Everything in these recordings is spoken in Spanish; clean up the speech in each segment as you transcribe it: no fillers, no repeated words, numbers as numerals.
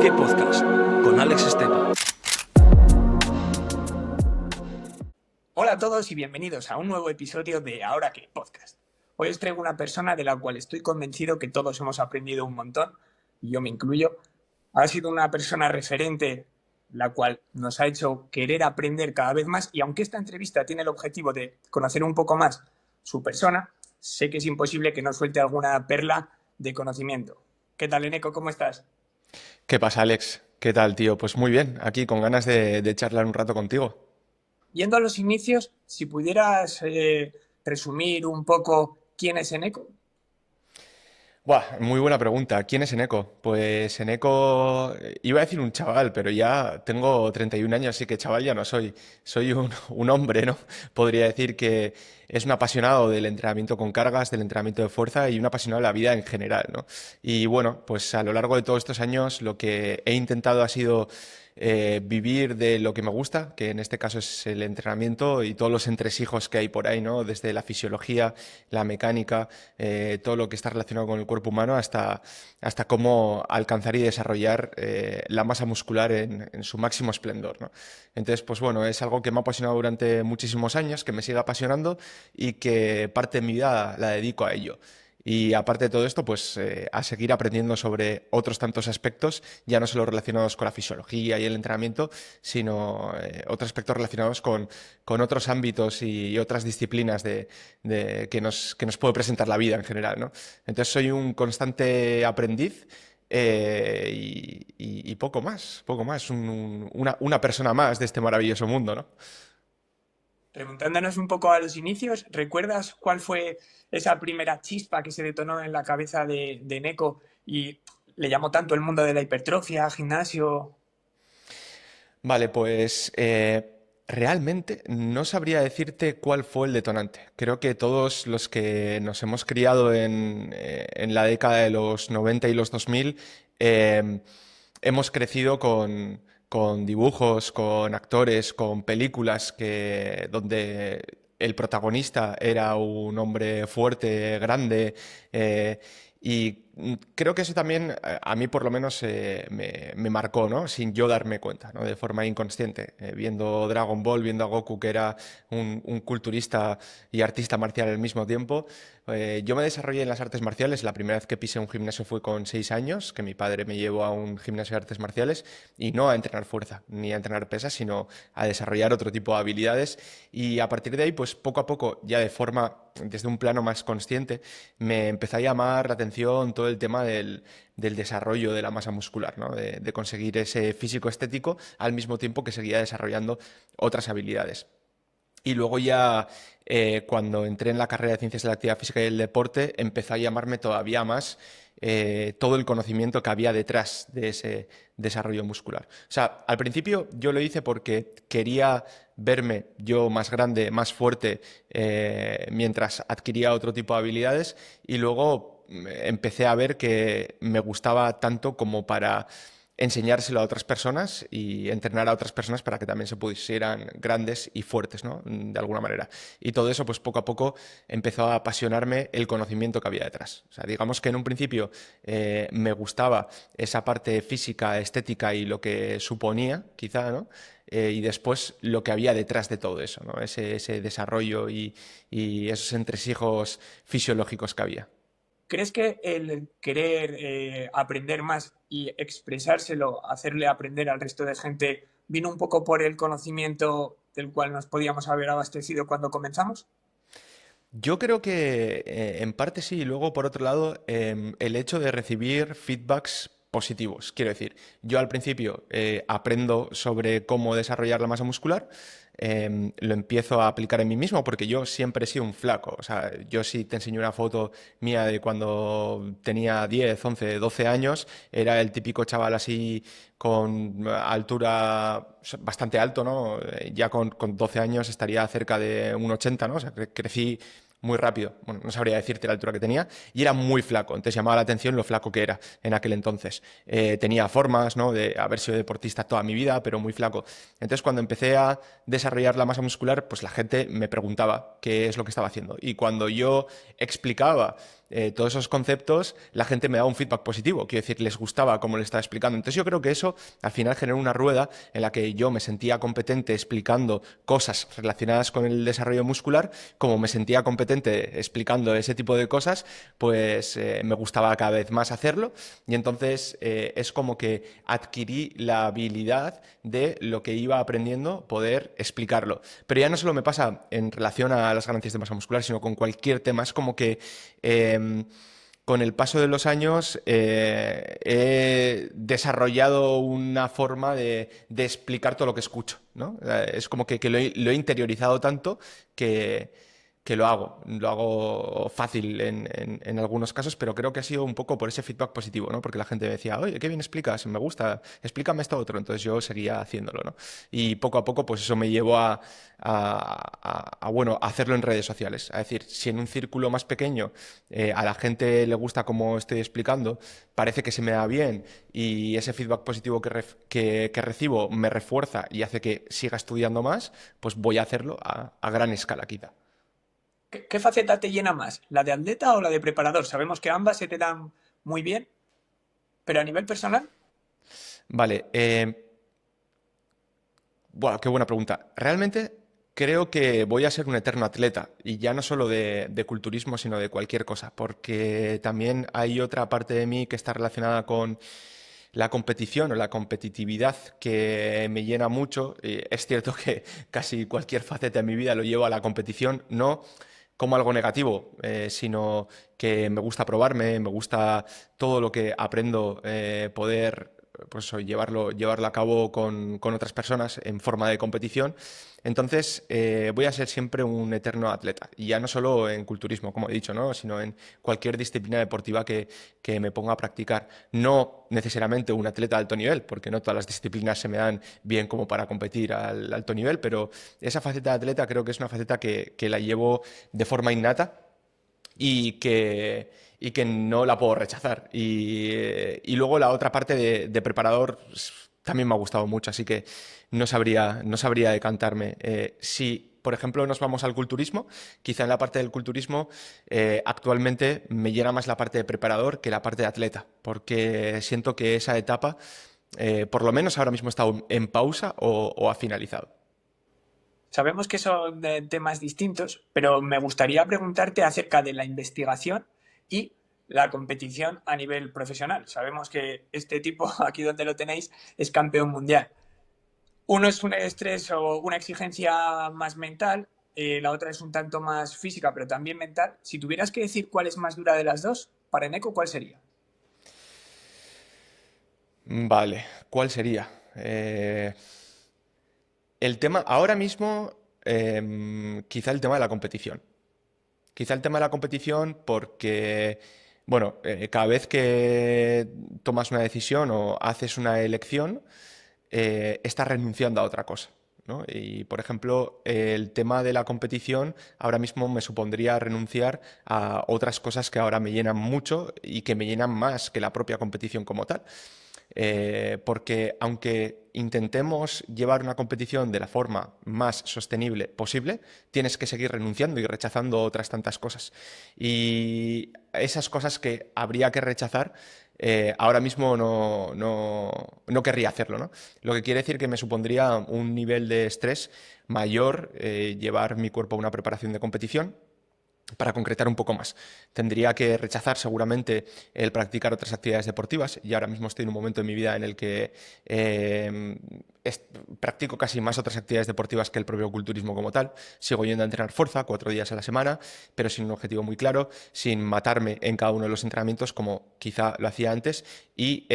qué podcast con Alex Esteban. Hola a todos y bienvenidos a un nuevo episodio de Ahora qué podcast. Hoy os traigo una persona de la cual estoy convencido que todos hemos aprendido un montón, y yo me incluyo. Ha sido una persona referente, la cual nos ha hecho querer aprender cada vez más, y aunque esta entrevista tiene el objetivo de conocer un poco más su persona, sé que es imposible que no suelte alguna perla de conocimiento. ¿Qué tal, Eneco? ¿Cómo estás? ¿Qué pasa, Alex? ¿Qué tal, tío? Pues muy bien, aquí con ganas de charlar un rato contigo. Yendo a los inicios, si pudieras resumir un poco quién es Eneco. Buah, muy buena pregunta. ¿Quién es Eneco? Pues Eneco, iba a decir un chaval, pero ya tengo 31 años, así que chaval ya no soy. Soy un hombre, ¿no? Podría decir que es un apasionado del entrenamiento con cargas, del entrenamiento de fuerza y un apasionado de la vida en general, ¿no? Y bueno, pues a lo largo de todos estos años lo que he intentado ha sido vivir de lo que me gusta, que en este caso es el entrenamiento y todos los entresijos que hay por ahí, ¿no? Desde la fisiología, la mecánica, todo lo que está relacionado con el cuerpo humano hasta cómo alcanzar y desarrollar la masa muscular en su máximo esplendor, ¿no? Entonces, pues bueno, es algo que me ha apasionado durante muchísimos años, que me sigue apasionando y que parte de mi vida la dedico a ello. Y aparte de todo esto, pues a seguir aprendiendo sobre otros tantos aspectos, ya no solo relacionados con la fisiología y el entrenamiento, sino otros aspectos relacionados con otros ámbitos y otras disciplinas que nos puede presentar la vida en general, ¿no? Entonces soy un constante aprendiz y poco más, una persona más de este maravilloso mundo, ¿no? Remontándonos un poco a los inicios, ¿recuerdas cuál fue esa primera chispa que se detonó en la cabeza de Neko y le llamó tanto el mundo de la hipertrofia, gimnasio? Vale, pues realmente no sabría decirte cuál fue el detonante. Creo que todos los que nos hemos criado en la década de los 90 y los 2000 eh, hemos crecido con dibujos, con actores, con películas donde el protagonista era un hombre fuerte, grande, y creo que eso también a mí por lo menos me marcó, ¿no? Sin yo darme cuenta, ¿no? De forma inconsciente. Viendo Dragon Ball, viendo a Goku, que era un culturista y artista marcial al mismo tiempo. Yo me desarrollé en las artes marciales. La primera vez que pisé un gimnasio fue con 6 años, que mi padre me llevó a un gimnasio de artes marciales y no a entrenar fuerza ni a entrenar pesas, sino a desarrollar otro tipo de habilidades. Y a partir de ahí, pues poco a poco, ya de forma, desde un plano más consciente, me empezó a llamar la atención todo el tema del desarrollo de la masa muscular, ¿no? De conseguir ese físico estético al mismo tiempo que seguía desarrollando otras habilidades. Y luego ya cuando entré en la carrera de Ciencias de la Actividad Física y el Deporte, empezó a llamarme todavía más todo el conocimiento que había detrás de ese desarrollo muscular. O sea, al principio yo lo hice porque quería verme yo más grande, más fuerte, mientras adquiría otro tipo de habilidades y luego empecé a ver que me gustaba tanto como para enseñárselo a otras personas y entrenar a otras personas para que también se pusieran grandes y fuertes, ¿no? De alguna manera. Y todo eso, pues poco a poco empezó a apasionarme el conocimiento que había detrás. O sea, digamos que en un principio me gustaba esa parte física, estética y lo que suponía, quizá, ¿no? Y después lo que había detrás de todo eso, ¿no? Ese desarrollo y esos entresijos fisiológicos que había. ¿Crees que el querer aprender más y expresárselo, hacerle aprender al resto de gente, vino un poco por el conocimiento del cual nos podíamos haber abastecido cuando comenzamos? Yo creo que en parte sí, y luego por otro lado, el hecho de recibir feedbacks positivos. Quiero decir, yo al principio aprendo sobre cómo desarrollar la masa muscular, lo empiezo a aplicar en mí mismo porque yo siempre he sido un flaco. O sea, yo sí te enseño una foto mía de cuando tenía 10, 11, 12 años, era el típico chaval así con altura bastante alto, ¿no? Ya con 12 años estaría cerca de un 80, ¿no? O sea, crecí muy rápido. Bueno, no sabría decirte la altura que tenía y era muy flaco. Entonces llamaba la atención lo flaco que era en aquel entonces. Tenía formas, ¿no? De haber sido deportista toda mi vida, pero muy flaco. Entonces cuando empecé a desarrollar la masa muscular, pues la gente me preguntaba qué es lo que estaba haciendo. Y cuando yo explicaba todos esos conceptos, la gente me daba un feedback positivo, quiero decir, les gustaba cómo le estaba explicando. Entonces yo creo que eso al final generó una rueda en la que yo me sentía competente explicando cosas relacionadas con el desarrollo muscular, como me sentía competente explicando ese tipo de cosas, pues me gustaba cada vez más hacerlo y entonces es como que adquirí la habilidad de lo que iba aprendiendo poder explicarlo. Pero ya no solo me pasa en relación a las ganancias de masa muscular, sino con cualquier tema. Es como que con el paso de los años he desarrollado una forma de explicar todo lo que escucho, ¿no? Es como que lo he interiorizado tanto que lo hago fácil en algunos casos, pero creo que ha sido un poco por ese feedback positivo, ¿no? Porque la gente me decía, oye, qué bien explicas, me gusta, explícame esto otro, entonces yo seguía haciéndolo, ¿no? Y poco a poco, pues eso me llevó bueno, a hacerlo en redes sociales, a decir, si en un círculo más pequeño a la gente le gusta cómo estoy explicando, parece que se me da bien y ese feedback positivo que recibo me refuerza y hace que siga estudiando más, pues voy a hacerlo a gran escala quizá. ¿Qué faceta te llena más? ¿La de atleta o la de preparador? Sabemos que ambas se te dan muy bien, pero a nivel personal, Vale, buah, qué buena pregunta. Realmente creo que voy a ser un eterno atleta, y ya no solo de culturismo, sino de cualquier cosa, porque también hay otra parte de mí que está relacionada con la competición o la competitividad que me llena mucho. Es cierto que casi cualquier faceta de mi vida lo llevo a la competición, no como algo negativo, sino que me gusta probarme, me gusta todo lo que aprendo poder pues, llevarlo a cabo con otras personas en forma de competición. Entonces, voy a ser siempre un eterno atleta, y ya no solo en culturismo, como he dicho, ¿no? Sino en cualquier disciplina deportiva que me ponga a practicar. No necesariamente un atleta de alto nivel, porque no todas las disciplinas se me dan bien como para competir al alto nivel, pero esa faceta de atleta creo que es una faceta que la llevo de forma innata y que no la puedo rechazar. Y luego la otra parte de preparador también me ha gustado mucho, así que no sabría decantarme. Si, por ejemplo, nos vamos al culturismo, quizá en la parte del culturismo actualmente me llena más la parte de preparador que la parte de atleta, porque siento que esa etapa, por lo menos ahora mismo está en pausa o ha finalizado. sabemos que son temas distintos, pero me gustaría preguntarte acerca de la investigación y la competición a nivel profesional. Sabemos que este tipo, aquí donde lo tenéis, es campeón mundial. Uno es un estrés o una exigencia más mental, la otra es un tanto más física, pero también mental. Si tuvieras que decir cuál es más dura de las dos, para Eneco, ¿cuál sería? Vale, ¿cuál sería? El tema, ahora mismo, quizá el tema de la competición. Quizá el tema de la competición porque, bueno, cada vez que tomas una decisión o haces una elección, estás renunciando a otra cosa, ¿no? Y, por ejemplo, el tema de la competición ahora mismo me supondría renunciar a otras cosas que ahora me llenan mucho y que me llenan más que la propia competición como tal. Porque aunque intentemos llevar una competición de la forma más sostenible posible, tienes que seguir renunciando y rechazando otras tantas cosas. Y esas cosas que habría que rechazar, ahora mismo no querría hacerlo, ¿no? Lo que quiere decir que me supondría un nivel de estrés mayor llevar mi cuerpo a una preparación de competición. Para concretar un poco más, tendría que rechazar seguramente el practicar otras actividades deportivas, y ahora mismo estoy en un momento de mi vida en el que practico casi más otras actividades deportivas que el propio culturismo como tal. Sigo yendo a entrenar fuerza 4 días a la semana, pero sin un objetivo muy claro, sin matarme en cada uno de los entrenamientos como quizá lo hacía antes, y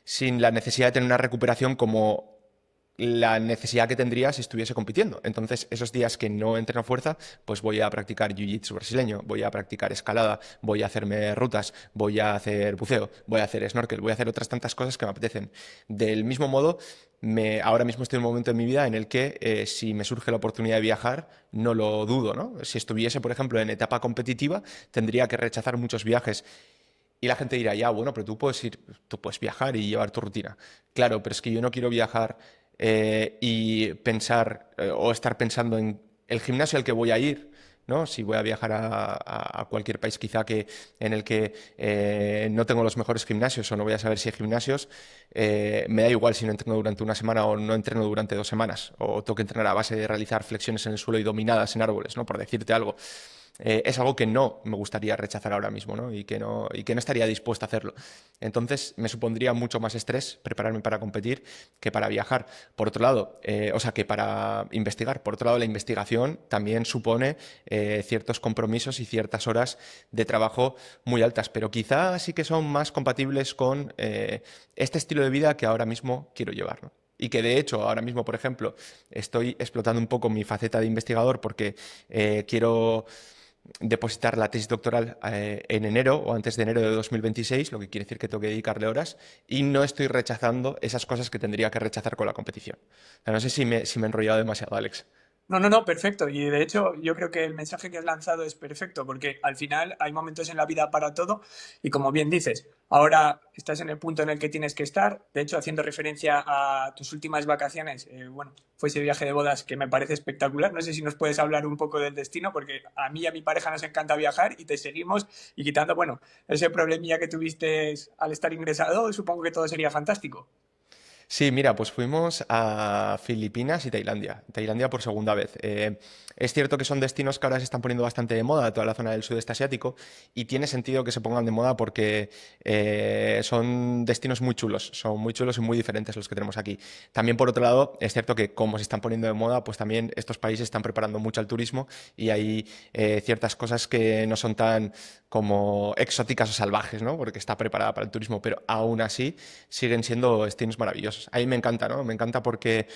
sin la necesidad de tener una recuperación como la necesidad que tendría si estuviese compitiendo. Entonces, esos días que no entreno fuerza, pues voy a practicar jiu-jitsu brasileño, voy a practicar escalada, voy a hacerme rutas, voy a hacer buceo, voy a hacer snorkel, voy a hacer otras tantas cosas que me apetecen. Del mismo modo, ahora mismo estoy en un momento en mi vida en el que si me surge la oportunidad de viajar, no lo dudo, ¿no? Si estuviese, por ejemplo, en etapa competitiva, tendría que rechazar muchos viajes. Y la gente dirá, ya, bueno, pero tú puedes viajar y llevar tu rutina. Claro, pero es que yo no quiero viajar y pensar o estar pensando en el gimnasio al que voy a ir, ¿no? Si voy a viajar a cualquier país quizá en el que no tengo los mejores gimnasios o no voy a saber si hay gimnasios, me da igual si no entreno durante una semana o no entreno durante 2 semanas, o tengo que entrenar a base de realizar flexiones en el suelo y dominadas en árboles, ¿no? Por decirte algo. Es algo que no me gustaría rechazar ahora mismo, ¿no? Y que no estaría dispuesto a hacerlo. Entonces me supondría mucho más estrés prepararme para competir que para viajar. Por otro lado, o sea, que para investigar. Por otro lado, la investigación también supone ciertos compromisos y ciertas horas de trabajo muy altas, pero quizá sí que son más compatibles con este estilo de vida que ahora mismo quiero llevar, ¿no? Y que de hecho ahora mismo, por ejemplo, estoy explotando un poco mi faceta de investigador porque quiero depositar la tesis doctoral en enero o antes de enero de 2026, lo que quiere decir que tengo que dedicarle horas y no estoy rechazando esas cosas que tendría que rechazar con la competición. O sea, no sé si me he enrollado demasiado, Alex. No, no, no, perfecto. Y de hecho, yo creo que el mensaje que has lanzado es perfecto, porque al final hay momentos en la vida para todo y como bien dices, ahora estás en el punto en el que tienes que estar. De hecho, haciendo referencia a tus últimas vacaciones, bueno, fue ese viaje de bodas que me parece espectacular. No sé si nos puedes hablar un poco del destino, porque a mí y a mi pareja nos encanta viajar y te seguimos y quitando, bueno, ese problemilla que tuviste al estar ingresado, supongo que todo sería fantástico. Sí, mira, pues fuimos a Filipinas y Tailandia. Tailandia por segunda vez. Es cierto que son destinos que ahora se están poniendo bastante de moda, toda la zona del sudeste asiático, y tiene sentido que se pongan de moda porque son destinos muy chulos y muy diferentes los que tenemos aquí. También, por otro lado, es cierto que como se están poniendo de moda, pues también estos países están preparando mucho al turismo y hay ciertas cosas que no son tan como exóticas o salvajes, ¿no? Porque está preparada para el turismo, pero aún así siguen siendo destinos maravillosos. A mí me encanta, ¿no? Me encanta porque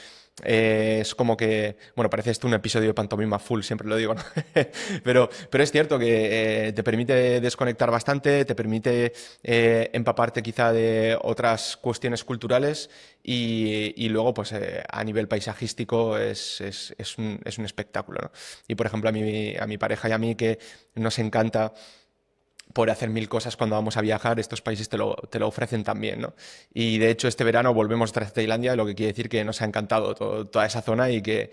es como que, bueno, parece esto un episodio de pantomima full, siempre lo digo, ¿no? Pero es cierto que te permite desconectar bastante, te permite empaparte quizá de otras cuestiones culturales y luego, pues a nivel paisajístico es un espectáculo, ¿no? Y por ejemplo, a mi pareja y a mí que nos encanta por hacer mil cosas cuando vamos a viajar, estos países te lo ofrecen también, ¿no? Y de hecho este verano volvemos otra vez a Tailandia, lo que quiere decir que nos ha encantado toda esa zona y que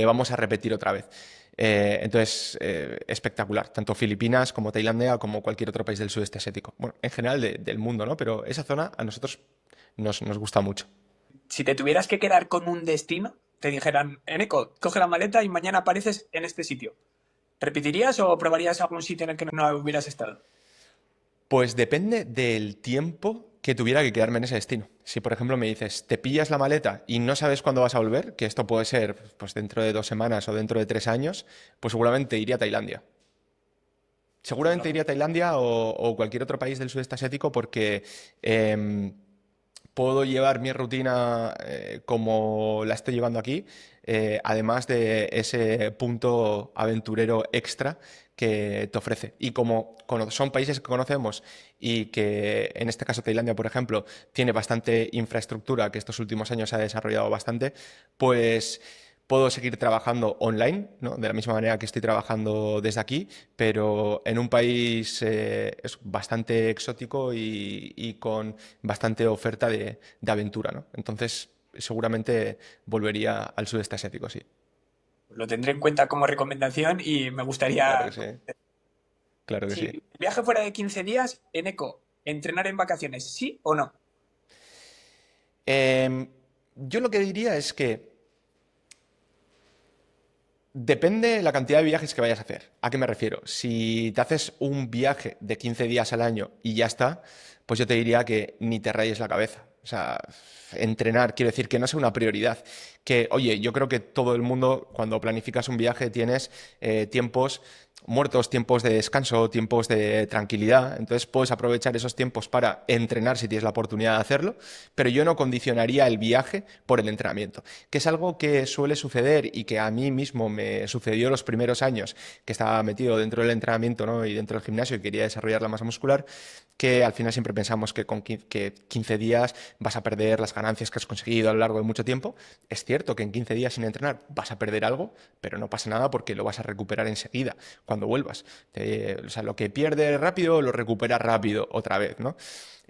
vamos a repetir otra vez. Entonces, espectacular, tanto Filipinas como Tailandia como cualquier otro país del sudeste asiático. Bueno, en general del mundo, ¿no? Pero esa zona a nosotros nos gusta mucho. Si te tuvieras que quedar con un destino, te dijeran, Eneco, coge la maleta y mañana apareces en este sitio. ¿Repetirías o probarías algún sitio en el que no hubieras estado? Pues depende del tiempo que tuviera que quedarme en ese destino. Si, por ejemplo, me dices, te pillas la maleta y no sabes cuándo vas a volver, que esto puede ser pues dentro de 2 semanas o dentro de 3 años, pues seguramente iría a Tailandia. Seguramente iría a Tailandia o cualquier otro país del sudeste asiático porque puedo llevar mi rutina como la estoy llevando aquí, además de ese punto aventurero extra que te ofrece. Y como son países que conocemos y que en este caso Tailandia, por ejemplo, tiene bastante infraestructura, que estos últimos años se ha desarrollado bastante, pues puedo seguir trabajando online, ¿no? De la misma manera que estoy trabajando desde aquí, pero en un país es bastante exótico y con bastante oferta de aventura, ¿no? Entonces, seguramente volvería al sudeste asiático, sí. Lo tendré en cuenta como recomendación y me Claro que gustaría... sí, claro que Si sí. el viaje fuera de 15 días, Eneco, ¿entrenar en vacaciones, sí o no? Yo lo que diría es que depende la cantidad de viajes que vayas a hacer. ¿A qué me refiero? Si te haces un viaje de 15 días al año y ya está, pues yo te diría que ni te rayes la cabeza. O sea, entrenar, quiero decir, que no sea una prioridad. Que, oye, yo creo que todo el mundo, cuando planificas un viaje, tienes tiempos muertos, tiempos de descanso, tiempos de tranquilidad. Entonces puedes aprovechar esos tiempos para entrenar si tienes la oportunidad de hacerlo, pero yo no condicionaría el viaje por el entrenamiento, que es algo que suele suceder y que a mí mismo me sucedió los primeros años que estaba metido dentro del entrenamiento, ¿no? Y dentro del gimnasio y quería desarrollar la masa muscular, que al final siempre pensamos que con 15 días vas a perder las ganancias que has conseguido a lo largo de mucho tiempo. Es cierto que en 15 días sin entrenar vas a perder algo, pero no pasa nada porque lo vas a recuperar enseguida cuando vuelvas. O sea, lo que pierdes rápido lo recuperas rápido otra vez, ¿no?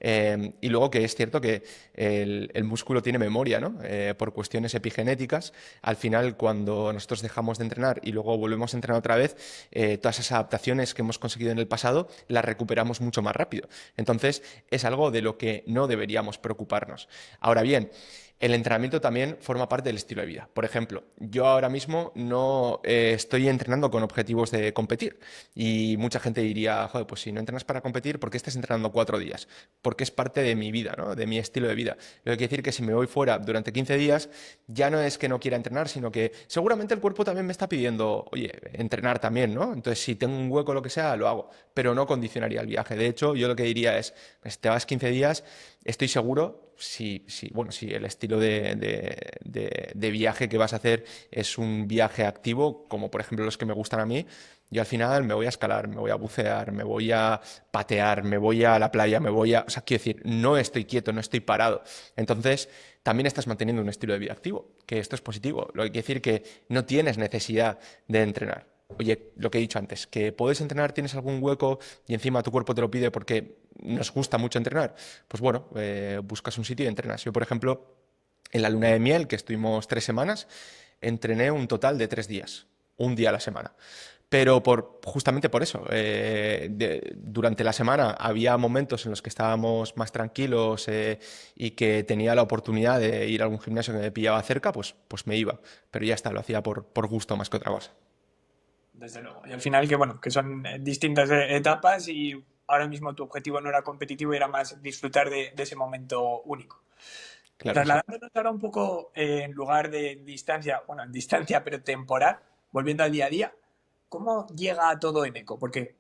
Y luego que es cierto que el músculo tiene memoria, ¿no? Por cuestiones epigenéticas, al final cuando nosotros dejamos de entrenar y luego volvemos a entrenar otra vez, todas esas adaptaciones que hemos conseguido en el pasado las recuperamos mucho más rápido. Entonces es algo de lo que no deberíamos preocuparnos. Ahora bien, el entrenamiento también forma parte del estilo de vida. Por ejemplo, yo ahora mismo no estoy entrenando con objetivos de competir y mucha gente diría, joder, pues si no entrenas para competir, ¿por qué estás entrenando 4 días? Porque es parte de mi vida, ¿no? De mi estilo de vida. Lo que quiere decir que si me voy fuera durante 15 días, ya no es que no quiera entrenar, sino que seguramente el cuerpo también me está pidiendo, oye, entrenar también, ¿no? Entonces, si tengo un hueco o lo que sea, lo hago, pero no condicionaría el viaje. De hecho, yo lo que diría es, pues, te vas 15 días, estoy seguro, bueno, si el estilo de viaje que vas a hacer es un viaje activo, como por ejemplo los que me gustan a mí, yo al final me voy a escalar, me voy a bucear, me voy a patear, me voy a la playa, me voy a... O sea, quiero decir, no estoy quieto, no estoy parado. Entonces, también estás manteniendo un estilo de vida activo, que esto es positivo. Lo que quiere decir que no tienes necesidad de entrenar. Oye, lo que he dicho antes, que puedes entrenar, tienes algún hueco y encima tu cuerpo te lo pide porque nos gusta mucho entrenar, pues bueno, buscas un sitio y entrenas. Yo, por ejemplo, en la luna de miel, que estuvimos 3 semanas, entrené un total de 3 días, un día a la semana. Pero justamente por eso, durante la semana había momentos en los que estábamos más tranquilos y que tenía la oportunidad de ir a algún gimnasio que me pillaba cerca, pues me iba. Pero ya está, lo hacía por gusto más que otra cosa. Desde luego. Y al final que bueno, que son distintas etapas y ahora mismo tu objetivo no era competitivo y era más disfrutar de ese momento único. Claro, sí. Trasladándonos ahora un poco en lugar de distancia, bueno, en distancia pero temporal, volviendo al día a día, ¿cómo llega todo en eco? Porque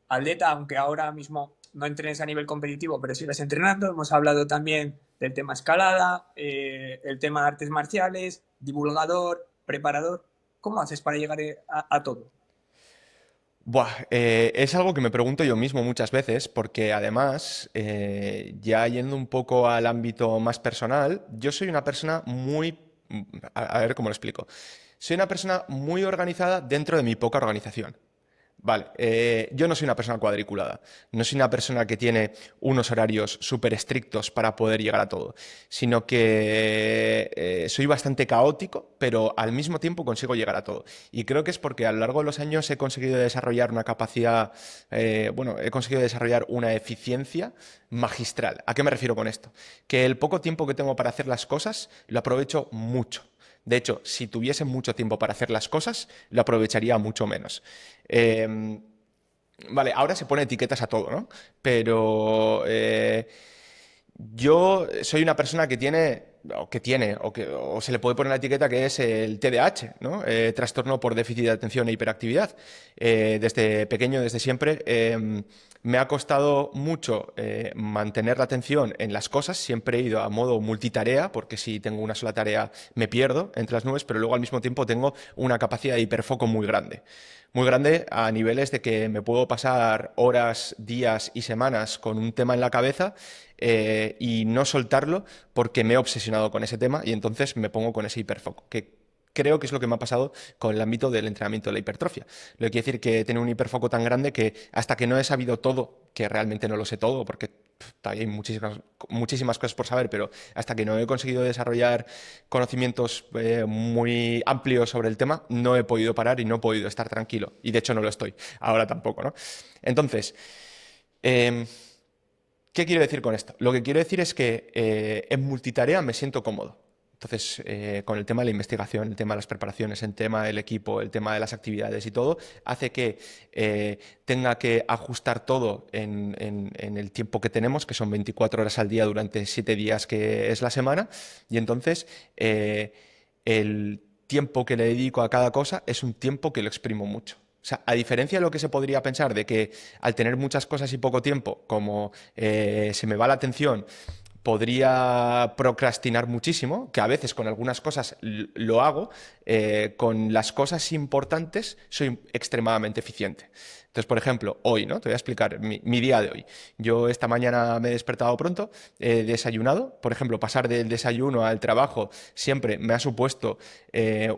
atleta, aunque ahora mismo no entrenes a nivel competitivo, pero sigas entrenando, hemos hablado también del tema escalada, el tema de artes marciales, divulgador, preparador. ¿Cómo haces para llegar a todo? Buah, es algo que me pregunto yo mismo muchas veces, porque además, ya yendo un poco al ámbito más personal, yo soy una persona muy... A ver cómo lo explico. Soy una persona muy organizada dentro de mi poca organización. Vale, yo no soy una persona cuadriculada, no soy una persona que tiene unos horarios súper estrictos para poder llegar a todo, sino que soy bastante caótico, pero al mismo tiempo consigo llegar a todo. Y creo que es porque a lo largo de los años he conseguido desarrollar una capacidad, bueno, he conseguido desarrollar una eficiencia magistral. ¿A qué me refiero con esto? Que el poco tiempo que tengo para hacer las cosas lo aprovecho mucho. De hecho, si tuviese mucho tiempo para hacer las cosas, lo aprovecharía mucho menos. Eh, vale, ahora se pone etiquetas a todo, ¿no? Pero yo soy una persona o se le puede poner la etiqueta que es el TDAH, ¿no? Trastorno por déficit de atención e hiperactividad. Desde pequeño, desde siempre, me ha costado mucho mantener la atención en las cosas. Siempre he ido a modo multitarea, porque si tengo una sola tarea me pierdo entre las nubes, pero luego al mismo tiempo tengo una capacidad de hiperfoco muy grande. Muy grande a niveles de que me puedo pasar horas, días y semanas con un tema en la cabeza y no soltarlo porque me he obsesionado con ese tema y entonces me pongo con ese hiperfoco, que creo que es lo que me ha pasado con el ámbito del entrenamiento de la hipertrofia. Lo que quiere decir que tengo un hiperfoco tan grande que hasta que no he sabido todo, que realmente no lo sé todo, porque todavía hay muchísimas cosas por saber, pero hasta que no he conseguido desarrollar conocimientos muy amplios sobre el tema, no he podido parar y no he podido estar tranquilo. Y de hecho no lo estoy, ahora tampoco, ¿no? Entonces, eh, ¿qué quiero decir con esto? Lo que quiero decir es que en multitarea me siento cómodo. Entonces, con el tema de la investigación, el tema de las preparaciones, el tema del equipo, el tema de las actividades y todo, hace que tenga que ajustar todo en el tiempo que tenemos, que son 24 horas al día durante 7 días que es la semana, y entonces el tiempo que le dedico a cada cosa es un tiempo que lo exprimo mucho. O sea, a diferencia de lo que se podría pensar de que al tener muchas cosas y poco tiempo, como se me va la atención, podría procrastinar muchísimo, que a veces con algunas cosas lo hago, con las cosas importantes soy extremadamente eficiente. Entonces, por ejemplo, hoy, ¿no? Te voy a explicar mi día de hoy. Yo esta mañana me he despertado pronto, he desayunado. Por ejemplo, pasar del desayuno al trabajo siempre me ha supuesto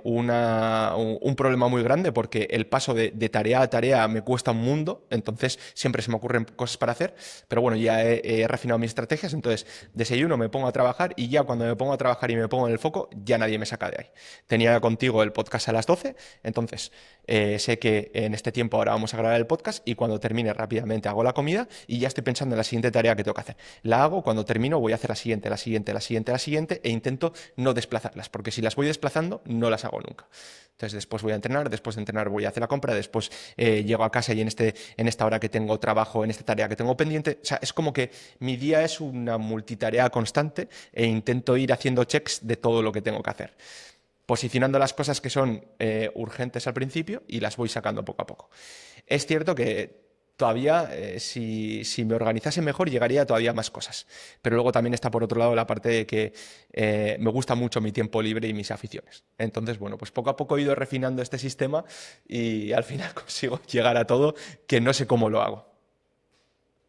un problema muy grande porque el paso de tarea a tarea me cuesta un mundo, entonces siempre se me ocurren cosas para hacer, pero bueno, ya he refinado mis estrategias, entonces desayuno, me pongo a trabajar y ya cuando me pongo a trabajar y me pongo en el foco, ya nadie me saca de ahí. Tenía contigo el podcast a las 12, entonces sé que en este tiempo ahora vamos a grabar el podcast y cuando termine rápidamente hago la comida y ya estoy pensando en la siguiente tarea que tengo que hacer. La hago, cuando termino voy a hacer la siguiente, la siguiente, la siguiente, la siguiente e intento no desplazarlas, porque si las voy desplazando no las hago nunca. Entonces después voy a entrenar, después de entrenar voy a hacer la compra, después llego a casa y en esta hora que tengo trabajo, en esta tarea que tengo pendiente, o sea, es como que mi día es una multitarea constante e intento ir haciendo checks de todo lo que tengo que hacer, posicionando las cosas que son urgentes al principio y las voy sacando poco a poco. Es cierto que todavía, si me organizase mejor, llegaría a todavía más cosas. Pero luego también está por otro lado la parte de que me gusta mucho mi tiempo libre y mis aficiones. Entonces, bueno, pues poco a poco he ido refinando este sistema y al final consigo llegar a todo, que no sé cómo lo hago.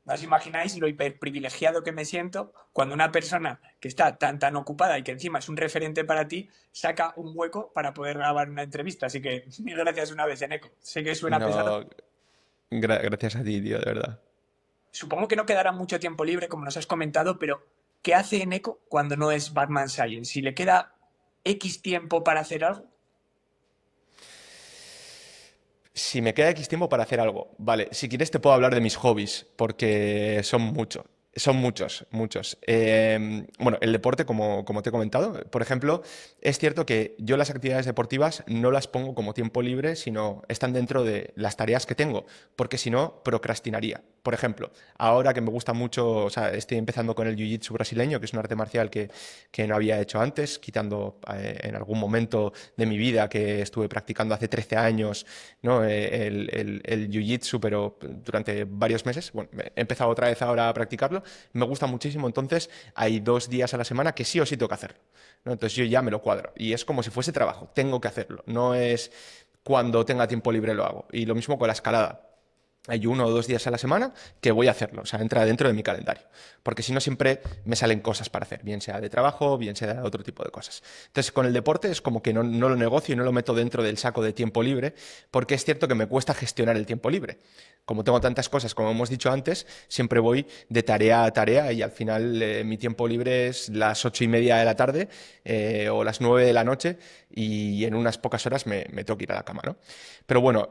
¿No os imagináis lo hiperprivilegiado que me siento cuando una persona que está tan ocupada y que encima es un referente para ti saca un hueco para poder grabar una entrevista? Así que mil gracias una vez, Eneco. Sé que suena pesado. No, gracias a ti, tío, de verdad. Supongo que no quedará mucho tiempo libre, como nos has comentado, pero ¿qué hace Eneco cuando no es Batman Science? Si le queda X tiempo para hacer algo. Si me queda X tiempo para hacer algo, vale, si quieres te puedo hablar de mis hobbies, porque son muchos. Son muchos, muchos. Bueno, el deporte, como te he comentado, por ejemplo, es cierto que yo las actividades deportivas no las pongo como tiempo libre, sino están dentro de las tareas que tengo, porque si no, procrastinaría. Por ejemplo, ahora que me gusta mucho, o sea, estoy empezando con el jiu-jitsu brasileño, que es un arte marcial que no había hecho antes, quitando en algún momento de mi vida que estuve practicando hace 13 años, ¿no? El jiu-jitsu, pero durante varios meses. Bueno, he empezado otra vez ahora a practicarlo, me gusta muchísimo, entonces hay 2 días a la semana que sí o sí tengo que hacerlo, ¿no? Entonces yo ya me lo cuadro y es como si fuese trabajo, tengo que hacerlo, no es cuando tenga tiempo libre lo hago. Y lo mismo con la escalada. Hay 1 o 2 días a la semana que voy a hacerlo, o sea, entra dentro de mi calendario, porque si no siempre me salen cosas para hacer, bien sea de trabajo, bien sea de otro tipo de cosas. Entonces, con el deporte es como que no lo negocio y no lo meto dentro del saco de tiempo libre, porque es cierto que me cuesta gestionar el tiempo libre. Como tengo tantas cosas, como hemos dicho antes, siempre voy de tarea a tarea y al final mi tiempo libre es las 8:30 de la tarde o las 9 de la noche y en unas pocas horas me tengo que ir a la cama, ¿no? Pero bueno,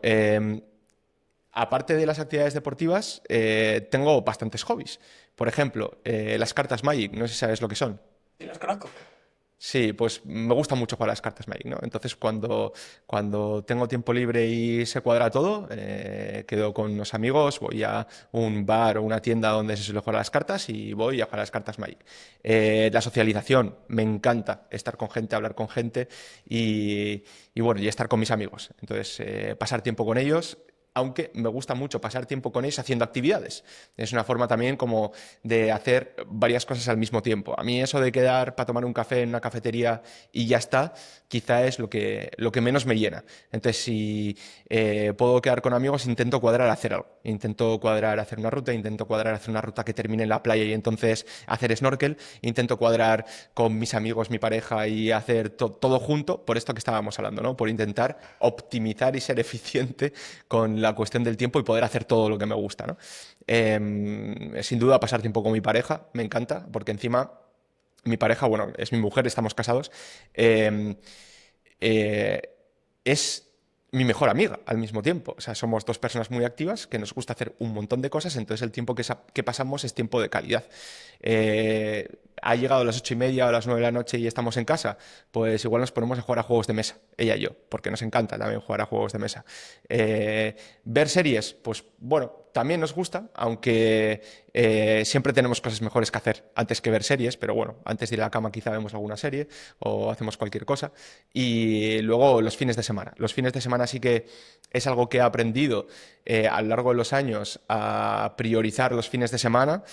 aparte de las actividades deportivas, tengo bastantes hobbies. Por ejemplo, las cartas Magic, no sé si sabes lo que son. Sí, los conozco. Sí, pues me gusta mucho jugar a las cartas Magic, ¿no? Entonces, cuando tengo tiempo libre y se cuadra todo, quedo con unos amigos, voy a un bar o una tienda donde se suele jugar a las cartas y voy a jugar a las cartas Magic. La socialización, me encanta estar con gente, hablar con gente y bueno, y estar con mis amigos. Entonces, pasar tiempo con ellos, aunque me gusta mucho pasar tiempo con ellos haciendo actividades. Es una forma también como de hacer varias cosas al mismo tiempo. A mí eso de quedar para tomar un café en una cafetería y ya está, quizá es lo que menos me llena. Entonces, si puedo quedar con amigos, intento cuadrar hacer algo. Intento cuadrar hacer una ruta, intento cuadrar hacer una ruta que termine en la playa y entonces hacer snorkel, intento cuadrar con mis amigos, mi pareja y hacer todo junto, por esto que estábamos hablando, ¿no? Por intentar optimizar y ser eficiente con la cuestión del tiempo y poder hacer todo lo que me gusta, ¿no? Sin duda pasar tiempo con mi pareja, me encanta, porque encima mi pareja, bueno, es mi mujer, estamos casados, eh, es mi mejor amiga al mismo tiempo. O sea, somos dos personas muy activas que nos gusta hacer un montón de cosas, entonces el tiempo que pasamos es tiempo de calidad. Ha llegado a las 8:30 o a las 9 de la noche y estamos en casa, pues igual nos ponemos a jugar a juegos de mesa, ella y yo, porque nos encanta también jugar a juegos de mesa. Ver series, pues bueno, también nos gusta, aunque siempre tenemos cosas mejores que hacer antes que ver series, pero bueno, antes de ir a la cama quizá vemos alguna serie o hacemos cualquier cosa. Y luego los fines de semana. Los fines de semana sí que es algo que he aprendido a lo largo de los años a priorizar los fines de semana.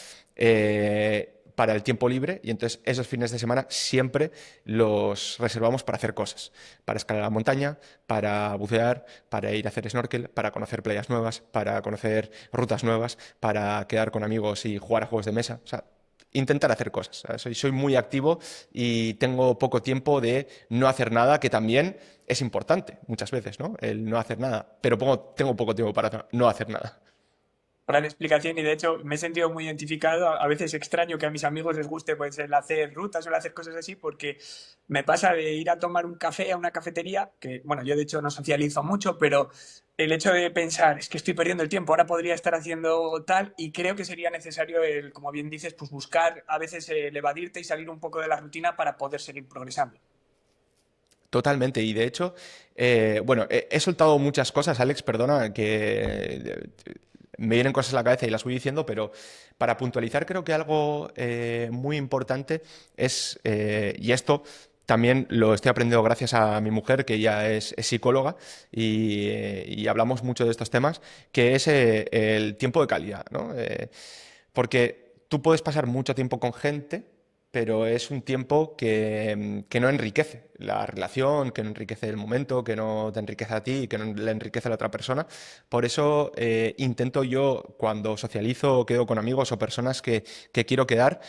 Para el tiempo libre y entonces esos fines de semana siempre los reservamos para hacer cosas, para escalar la montaña, para bucear, para ir a hacer snorkel, para conocer playas nuevas, para conocer rutas nuevas, para quedar con amigos y jugar a juegos de mesa. O sea, intentar hacer cosas. ¿Sabes? Soy muy activo y tengo poco tiempo de no hacer nada, que también es importante muchas veces, ¿no? El no hacer nada, pero tengo poco tiempo para no hacer nada. Gran explicación y de hecho me he sentido muy identificado. A veces extraño que a mis amigos les guste pues el hacer rutas o el hacer cosas así porque me pasa de ir a tomar un café a una cafetería, que bueno, yo de hecho no socializo mucho, pero el hecho de pensar es que estoy perdiendo el tiempo, ahora podría estar haciendo tal y creo que sería necesario el, como bien dices, pues buscar a veces el evadirte y salir un poco de la rutina para poder seguir progresando. Totalmente, y de hecho, bueno, he soltado muchas cosas, Alex, perdona, que me vienen cosas a la cabeza y las voy diciendo, pero para puntualizar creo que algo muy importante es, y esto también lo estoy aprendiendo gracias a mi mujer, que ella es psicóloga, y hablamos mucho de estos temas, que es el tiempo de calidad, ¿no? Porque tú puedes pasar mucho tiempo con gente, pero es un tiempo que no enriquece la relación, que no enriquece el momento, que no te enriquece a ti, que no le enriquece a la otra persona. Por eso intento yo, cuando socializo o quedo con amigos o personas que quiero quedar,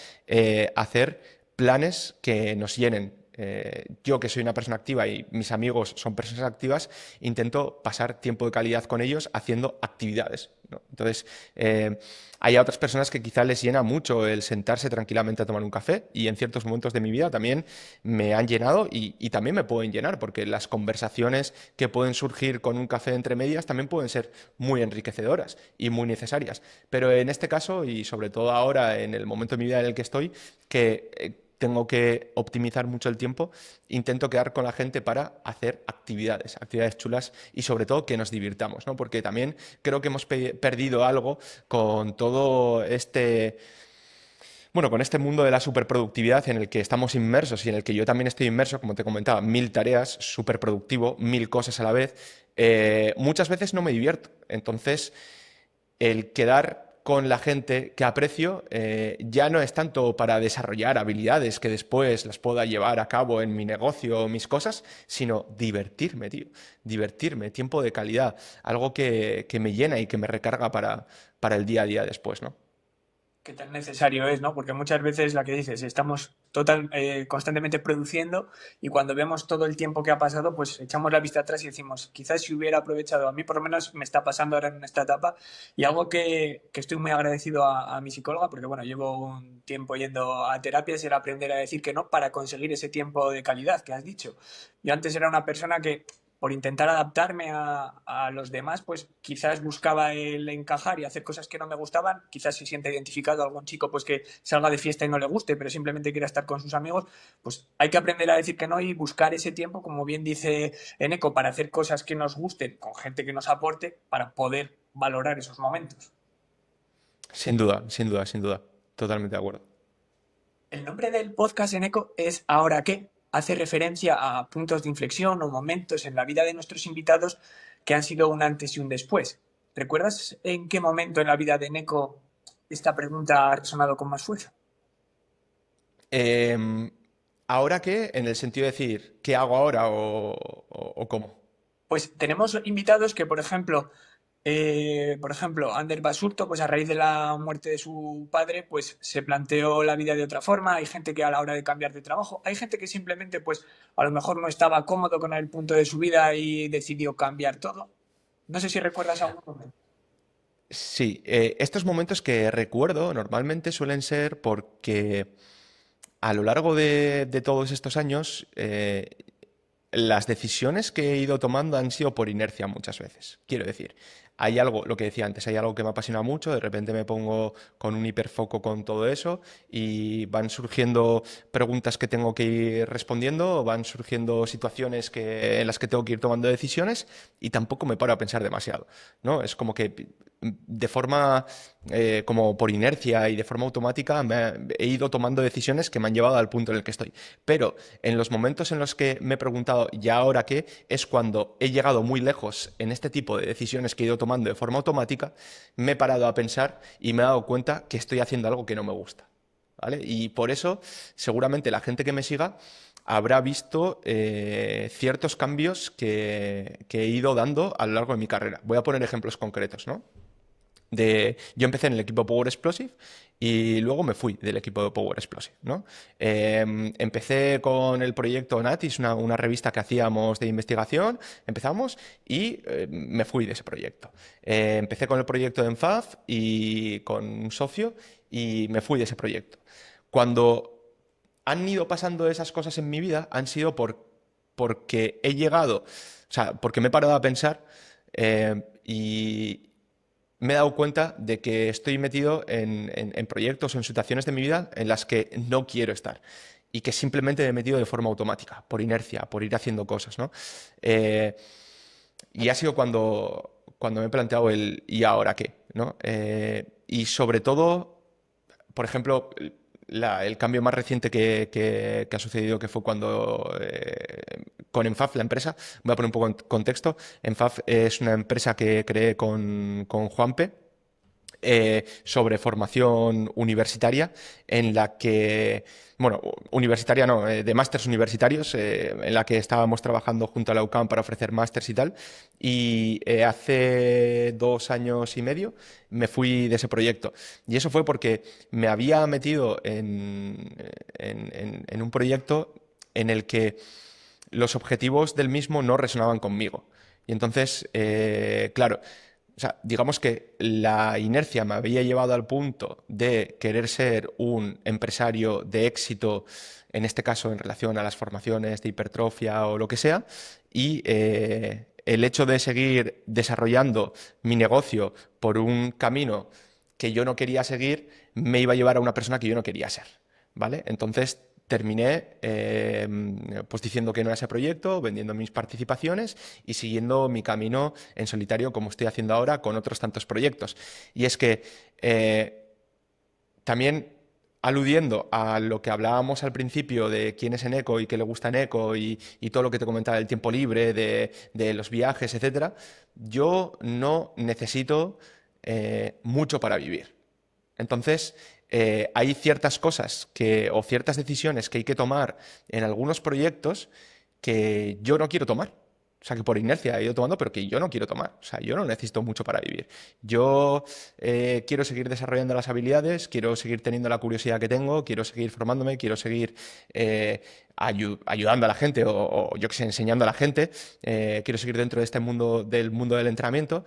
hacer planes que nos llenen. Yo, que soy una persona activa y mis amigos son personas activas, intento pasar tiempo de calidad con ellos haciendo actividades, ¿no? Entonces, hay a otras personas que quizá les llena mucho el sentarse tranquilamente a tomar un café y en ciertos momentos de mi vida también me han llenado y también me pueden llenar porque las conversaciones que pueden surgir con un café entre medias también pueden ser muy enriquecedoras y muy necesarias. Pero en este caso y sobre todo ahora en el momento de mi vida en el que estoy, que tengo que optimizar mucho el tiempo, intento quedar con la gente para hacer actividades chulas y sobre todo que nos divirtamos, ¿no? Porque también creo que hemos perdido algo con todo este, bueno, con este mundo de la superproductividad en el que estamos inmersos y en el que yo también estoy inmerso, como te comentaba, 1000 tareas, superproductivo, 1000 cosas a la vez, muchas veces no me divierto. Entonces, el quedar con la gente que aprecio ya no es tanto para desarrollar habilidades que después las pueda llevar a cabo en mi negocio o mis cosas, sino divertirme, tío. Divertirme, tiempo de calidad, algo que me llena y que me recarga para el día a día después, ¿no? Qué tan necesario es, ¿no? Porque muchas veces la que dices, estamos constantemente produciendo y cuando vemos todo el tiempo que ha pasado, pues echamos la vista atrás y decimos, quizás si hubiera aprovechado, a mí por lo menos me está pasando ahora en esta etapa y algo que estoy muy agradecido a mi psicóloga, porque bueno, llevo un tiempo yendo a terapias, era aprender a decir que no para conseguir ese tiempo de calidad que has dicho. Yo antes era una persona que por intentar adaptarme a los demás, pues quizás buscaba el encajar y hacer cosas que no me gustaban, quizás se siente identificado algún chico pues que salga de fiesta y no le guste, pero simplemente quiera estar con sus amigos, pues hay que aprender a decir que no y buscar ese tiempo, como bien dice Eneco, para hacer cosas que nos gusten, con gente que nos aporte, para poder valorar esos momentos. Sin duda, sin duda, sin duda. Totalmente de acuerdo. El nombre del podcast Eneco es ¿Ahora qué? Hace referencia a puntos de inflexión o momentos en la vida de nuestros invitados que han sido un antes y un después. ¿Recuerdas en qué momento en la vida de Eneco esta pregunta ha resonado con más fuerza? Em, ¿Ahora qué? En el sentido de decir, ¿qué hago ahora o cómo? Pues tenemos invitados que, por ejemplo, Ander Basurto, pues a raíz de la muerte de su padre, pues se planteó la vida de otra forma. Hay gente que a la hora de cambiar de trabajo, hay gente que simplemente, pues a lo mejor no estaba cómodo con el punto de su vida y decidió cambiar todo. No sé si recuerdas algún momento. Sí, estos momentos que recuerdo normalmente suelen ser porque a lo largo de todos estos años, las decisiones que he ido tomando han sido por inercia muchas veces. Quiero decir, hay algo, lo que decía antes, hay algo que me apasiona mucho, de repente me pongo con un hiperfoco con todo eso y van surgiendo preguntas que tengo que ir respondiendo, van surgiendo situaciones en las que tengo que ir tomando decisiones y tampoco me paro a pensar demasiado, ¿no? Es como que de forma como por inercia y de forma automática he ido tomando decisiones que me han llevado al punto en el que estoy. Pero en los momentos en los que me he preguntado, ¿y ahora qué? Es cuando he llegado muy lejos en este tipo de decisiones que he ido tomando de forma automática, me he parado a pensar y me he dado cuenta que estoy haciendo algo que no me gusta, ¿vale? Y por eso, seguramente la gente que me siga habrá visto ciertos cambios que he ido dando a lo largo de mi carrera. Voy a poner ejemplos concretos, ¿no? Yo empecé en el equipo Power Explosive y luego me fui del equipo de Power Explosive, ¿no? Empecé con el proyecto Natis, una revista que hacíamos de investigación, empezamos y me fui de ese proyecto. Empecé con el proyecto de Enfaz y con un socio y me fui de ese proyecto. Cuando han ido pasando esas cosas en mi vida han sido porque he llegado, o sea, porque me he parado a pensar y me he dado cuenta de que estoy metido en proyectos o en situaciones de mi vida en las que no quiero estar y que simplemente me he metido de forma automática, por inercia, por ir haciendo cosas, ¿no? Eh, y ha sido cuando me he planteado el ¿y ahora qué? ¿No? Y sobre todo, por ejemplo, el cambio más reciente que ha sucedido, que fue cuando con Enfaf, la empresa, voy a poner un poco en contexto. Enfaf es una empresa que creé con Juanpe sobre formación universitaria, en la que, bueno, universitaria no, de másters universitarios, en la que estábamos trabajando junto a la UCAM para ofrecer másters y tal. Y hace 2 años y medio me fui de ese proyecto. Y eso fue porque me había metido en un proyecto en el que los objetivos del mismo no resonaban conmigo. Y entonces, claro, o sea, digamos que la inercia me había llevado al punto de querer ser un empresario de éxito, en este caso en relación a las formaciones de hipertrofia o lo que sea, y el hecho de seguir desarrollando mi negocio por un camino que yo no quería seguir me iba a llevar a una persona que yo no quería ser, ¿vale? Entonces terminé pues diciendo que no a ese proyecto, vendiendo mis participaciones y siguiendo mi camino en solitario como estoy haciendo ahora con otros tantos proyectos. Y es que también aludiendo a lo que hablábamos al principio de quién es Eneco y qué le gusta a Eneco y todo lo que te comentaba del tiempo libre, de los viajes, etcétera, yo no necesito mucho para vivir. Entonces, hay ciertas cosas o ciertas decisiones que hay que tomar en algunos proyectos que yo no quiero tomar. O sea, que por inercia he ido tomando, pero que yo no quiero tomar. O sea, yo no necesito mucho para vivir. Yo quiero seguir desarrollando las habilidades, quiero seguir teniendo la curiosidad que tengo, quiero seguir formándome, quiero seguir ayudando a la gente o yo que sé, enseñando a la gente. Quiero seguir dentro de este mundo del entrenamiento,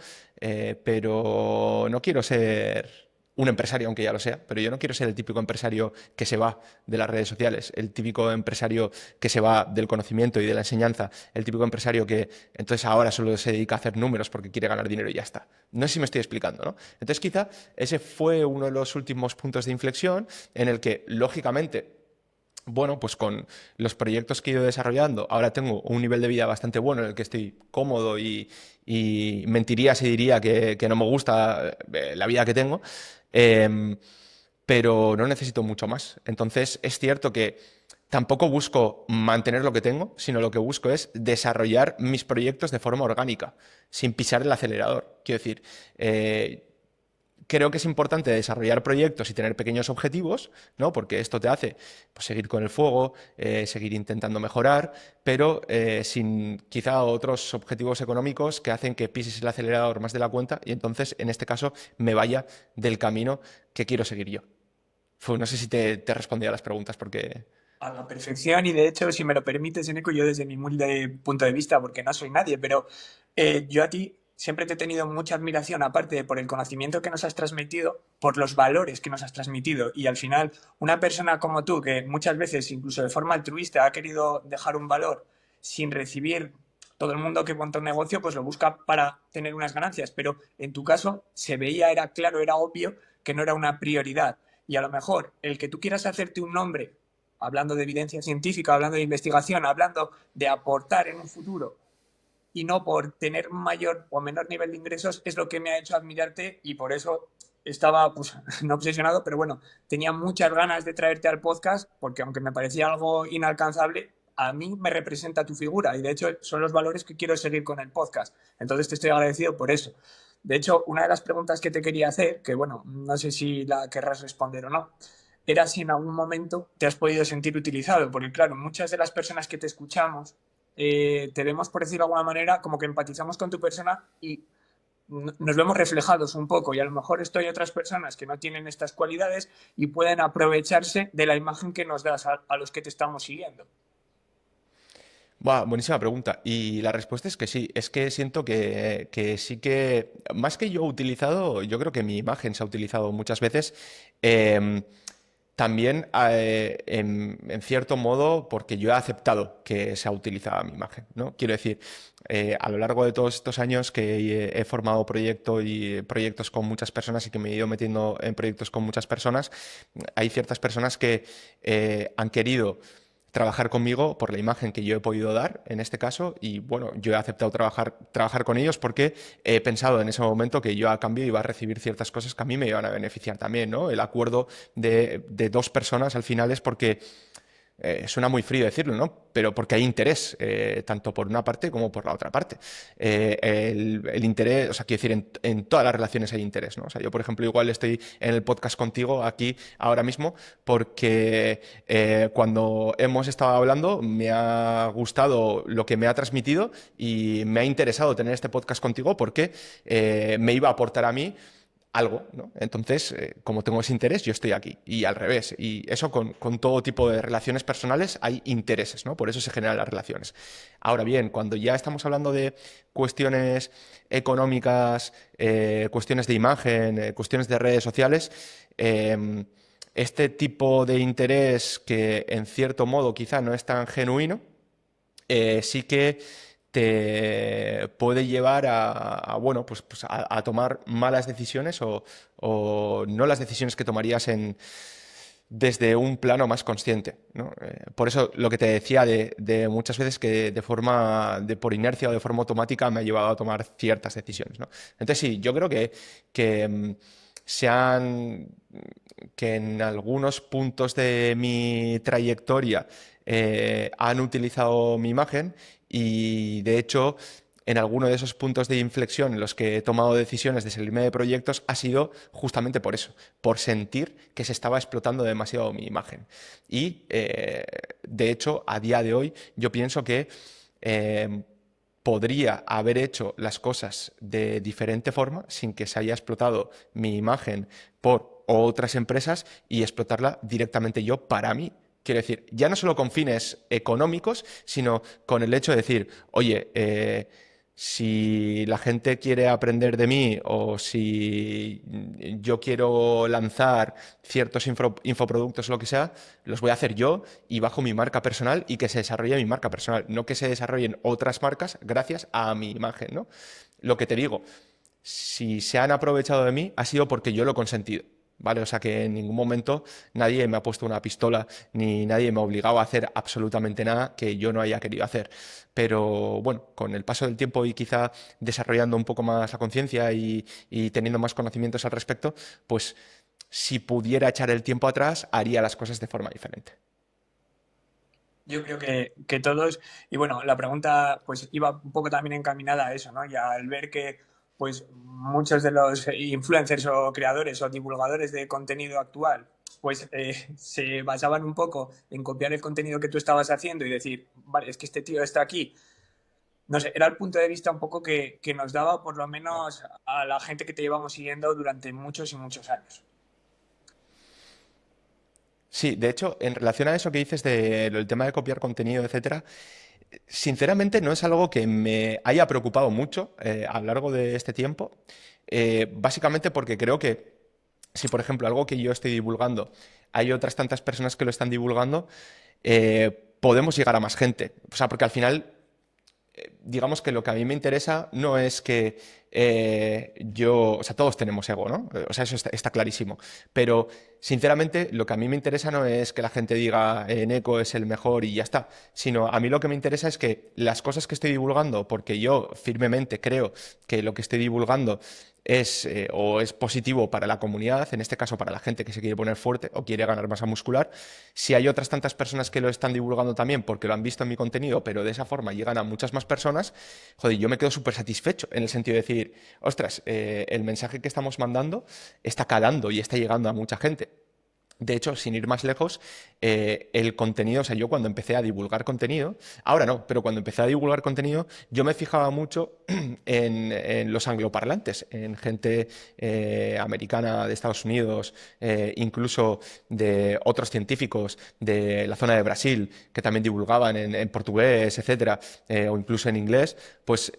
pero no quiero ser un empresario, aunque ya lo sea, pero yo no quiero ser el típico empresario que se va de las redes sociales, el típico empresario que se va del conocimiento y de la enseñanza, el típico empresario que entonces ahora solo se dedica a hacer números porque quiere ganar dinero y ya está. No sé si me estoy explicando, ¿no? Entonces quizá ese fue uno de los últimos puntos de inflexión en el que, lógicamente, bueno, pues con los proyectos que he ido desarrollando, ahora tengo un nivel de vida bastante bueno en el que estoy cómodo y mentiría si diría que no me gusta la vida que tengo, em, pero no necesito mucho más. Entonces, es cierto que tampoco busco mantener lo que tengo, sino lo que busco es desarrollar mis proyectos de forma orgánica, sin pisar el acelerador. Quiero decir, creo que es importante desarrollar proyectos y tener pequeños objetivos, ¿no? Porque esto te hace pues, seguir con el fuego, seguir intentando mejorar, pero sin quizá otros objetivos económicos que hacen que pises el acelerador más de la cuenta y entonces, en este caso, me vaya del camino que quiero seguir yo. No sé si te respondí a las preguntas porque... A la perfección y de hecho, si me lo permites, Eneco, yo desde mi humilde punto de vista, porque no soy nadie, pero yo a ti siempre te he tenido mucha admiración, aparte de por el conocimiento que nos has transmitido, por los valores que nos has transmitido y al final una persona como tú, que muchas veces incluso de forma altruista ha querido dejar un valor sin recibir. Todo el mundo que monta un negocio pues lo busca para tener unas ganancias, pero en tu caso se veía, era claro, era obvio que no era una prioridad. Y a lo mejor el que tú quieras hacerte un nombre, hablando de evidencia científica, hablando de investigación, hablando de aportar en un futuro y no por tener mayor o menor nivel de ingresos, es lo que me ha hecho admirarte y por eso estaba, pues, no obsesionado, pero bueno, tenía muchas ganas de traerte al podcast porque aunque me parecía algo inalcanzable, a mí me representa tu figura y de hecho son los valores que quiero seguir con el podcast. Entonces te estoy agradecido por eso. De hecho, una de las preguntas que te quería hacer, que bueno, no sé si la querrás responder o no, era si en algún momento te has podido sentir utilizado, porque claro, muchas de las personas que te escuchamos te vemos, por decirlo de alguna manera, como que empatizamos con tu persona y nos vemos reflejados un poco y a lo mejor estoy otras personas que no tienen estas cualidades y pueden aprovecharse de la imagen que nos das a los que te estamos siguiendo. Buah, buenísima pregunta. Y la respuesta es que sí. Es que siento que sí que, más que yo he utilizado, yo creo que mi imagen se ha utilizado muchas veces. em, También, en cierto modo, porque yo he aceptado que se ha utilizado mi imagen, ¿no? Quiero decir, a lo largo de todos estos años que he formado proyectos con muchas personas y que me he ido metiendo en proyectos con muchas personas, hay ciertas personas que han querido trabajar conmigo por la imagen que yo he podido dar en este caso y bueno, yo he aceptado trabajar con ellos porque he pensado en ese momento que yo a cambio iba a recibir ciertas cosas que a mí me iban a beneficiar también, ¿no? El acuerdo de dos personas al final es porque suena muy frío decirlo, ¿no? Pero porque hay interés, tanto por una parte como por la otra parte. El interés, o sea, quiero decir, en todas las relaciones hay interés, ¿no? O sea, yo, por ejemplo, igual estoy en el podcast contigo aquí ahora mismo porque cuando hemos estado hablando me ha gustado lo que me ha transmitido y me ha interesado tener este podcast contigo porque me iba a aportar a mí algo, ¿no? Entonces, como tengo ese interés, yo estoy aquí. Y al revés. Y eso con todo tipo de relaciones personales hay intereses, ¿no? Por eso se generan las relaciones. Ahora bien, cuando ya estamos hablando de cuestiones económicas, cuestiones de imagen, cuestiones de redes sociales, este tipo de interés que en cierto modo quizá no es tan genuino, sí que te puede llevar bueno, pues a tomar malas decisiones o no las decisiones que tomarías desde un plano más consciente, ¿no? Por eso lo que te decía de muchas veces que por inercia o de forma automática me ha llevado a tomar ciertas decisiones, ¿no? Entonces sí, yo creo que se han, que en algunos puntos de mi trayectoria han utilizado mi imagen y de hecho en alguno de esos puntos de inflexión en los que he tomado decisiones de salirme de proyectos ha sido justamente por eso, por sentir que se estaba explotando demasiado mi imagen. Y de hecho, a día de hoy, yo pienso que eh, podría haber hecho las cosas de diferente forma sin que se haya explotado mi imagen por otras empresas y explotarla directamente yo para mí. Quiero decir, ya no solo con fines económicos, sino con el hecho de decir, oye, si la gente quiere aprender de mí o si yo quiero lanzar ciertos infoproductos o lo que sea, los voy a hacer yo y bajo mi marca personal y que se desarrolle mi marca personal, no que se desarrollen otras marcas gracias a mi imagen, ¿no? Lo que te digo, si se han aprovechado de mí ha sido porque yo lo he consentido. ¿Vale? O sea que en ningún momento nadie me ha puesto una pistola ni nadie me ha obligado a hacer absolutamente nada que yo no haya querido hacer. Pero bueno, con el paso del tiempo y quizá desarrollando un poco más la conciencia y teniendo más conocimientos al respecto, pues si pudiera echar el tiempo atrás, haría las cosas de forma diferente. Yo creo que todos, y bueno, la pregunta pues iba un poco también encaminada a eso, ¿no? Y al ver que pues muchos de los influencers o creadores o divulgadores de contenido actual pues se basaban un poco en copiar el contenido que tú estabas haciendo y decir, vale, es que este tío está aquí. No sé, era el punto de vista un poco que nos daba por lo menos a la gente que te llevamos siguiendo durante muchos y muchos años. Sí, de hecho, en relación a eso que dices del tema de copiar contenido, etcétera, sinceramente no es algo que me haya preocupado mucho a lo largo de este tiempo, básicamente porque creo que si, por ejemplo, algo que yo estoy divulgando, hay otras tantas personas que lo están divulgando, podemos llegar a más gente. O sea, porque al final digamos que lo que a mí me interesa no es que o sea, todos tenemos ego, ¿no? O sea, eso está clarísimo. Pero, sinceramente, lo que a mí me interesa no es que la gente diga Neko es el mejor y ya está, sino a mí lo que me interesa es que las cosas que estoy divulgando, porque yo firmemente creo que lo que estoy divulgando o es positivo para la comunidad, en este caso para la gente que se quiere poner fuerte o quiere ganar masa muscular. Si hay otras tantas personas que lo están divulgando también porque lo han visto en mi contenido, pero de esa forma llegan a muchas más personas, joder, yo me quedo súper satisfecho en el sentido de decir, ostras, el mensaje que estamos mandando está calando y está llegando a mucha gente. De hecho, sin ir más lejos, el contenido, o sea, yo cuando empecé a divulgar contenido, ahora no, pero cuando empecé a divulgar contenido, yo me fijaba mucho en los angloparlantes, en gente americana de Estados Unidos, incluso de otros científicos de la zona de Brasil, que también divulgaban en portugués, etcétera, o incluso en inglés, pues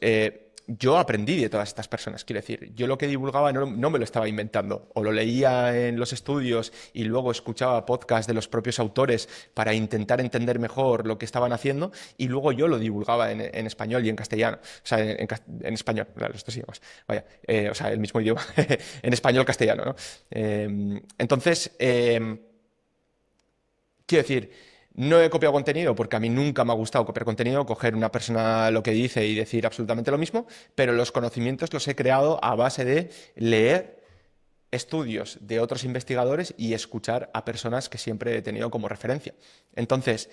yo aprendí de todas estas personas, quiero decir, yo lo que divulgaba no me lo estaba inventando, o lo leía en los estudios y luego escuchaba podcasts de los propios autores para intentar entender mejor lo que estaban haciendo y luego yo lo divulgaba en español y en castellano, o sea, en español, claro, los dos idiomas, vaya, o sea, el mismo idioma, en español-castellano, ¿no? Entonces, quiero decir, no he copiado contenido porque a mí nunca me ha gustado copiar contenido, coger una persona lo que dice y decir absolutamente lo mismo, pero los conocimientos los he creado a base de leer estudios de otros investigadores y escuchar a personas que siempre he tenido como referencia. Entonces,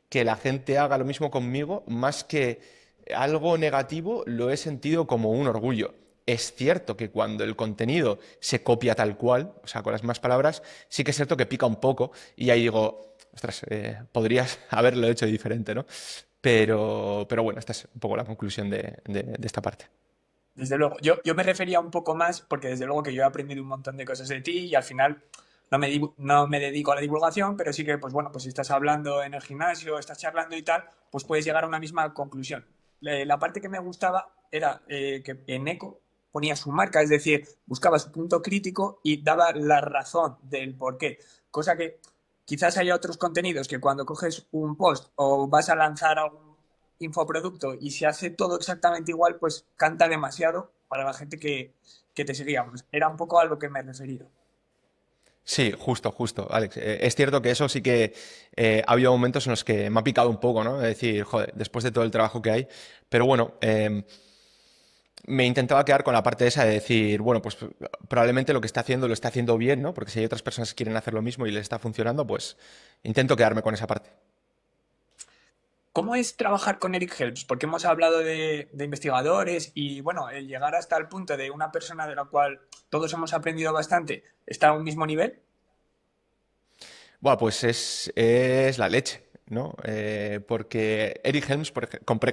que la gente haga lo mismo conmigo, más que algo negativo, lo he sentido como un orgullo. Es cierto que cuando el contenido se copia tal cual, o sea, con las mismas palabras, sí que es cierto que pica un poco y ahí digo, ostras, podrías haberlo hecho diferente, ¿no? Pero bueno, esta es un poco la conclusión de esta parte. Desde luego, yo me refería un poco más porque desde luego que yo he aprendido un montón de cosas de ti y al final no me dedico a la divulgación, pero sí que, pues bueno, pues si estás hablando en el gimnasio, estás charlando y tal, pues puedes llegar a una misma conclusión. La parte que me gustaba era que en Eco ponía su marca, es decir, buscaba su punto crítico y daba la razón del por qué. Cosa que quizás haya otros contenidos que cuando coges un post o vas a lanzar algún infoproducto y se hace todo exactamente igual, pues canta demasiado para la gente que te seguíamos. Era un poco a lo que me he referido. Sí, justo, Alex. Es cierto que eso sí que ha habido momentos en los que me ha picado un poco, ¿no? Es decir, joder, después de todo el trabajo que hay. Pero bueno, me intentaba quedar con la parte esa de decir, bueno, pues probablemente lo que está haciendo lo está haciendo bien, ¿no? Porque si hay otras personas que quieren hacer lo mismo y les está funcionando, pues intento quedarme con esa parte. ¿Cómo es trabajar con Eric Helms? Porque hemos hablado de investigadores y, bueno, el llegar hasta el punto de una persona de la cual todos hemos aprendido bastante, ¿está a un mismo nivel? Bueno, pues es la leche, ¿no? Porque Eric Helms,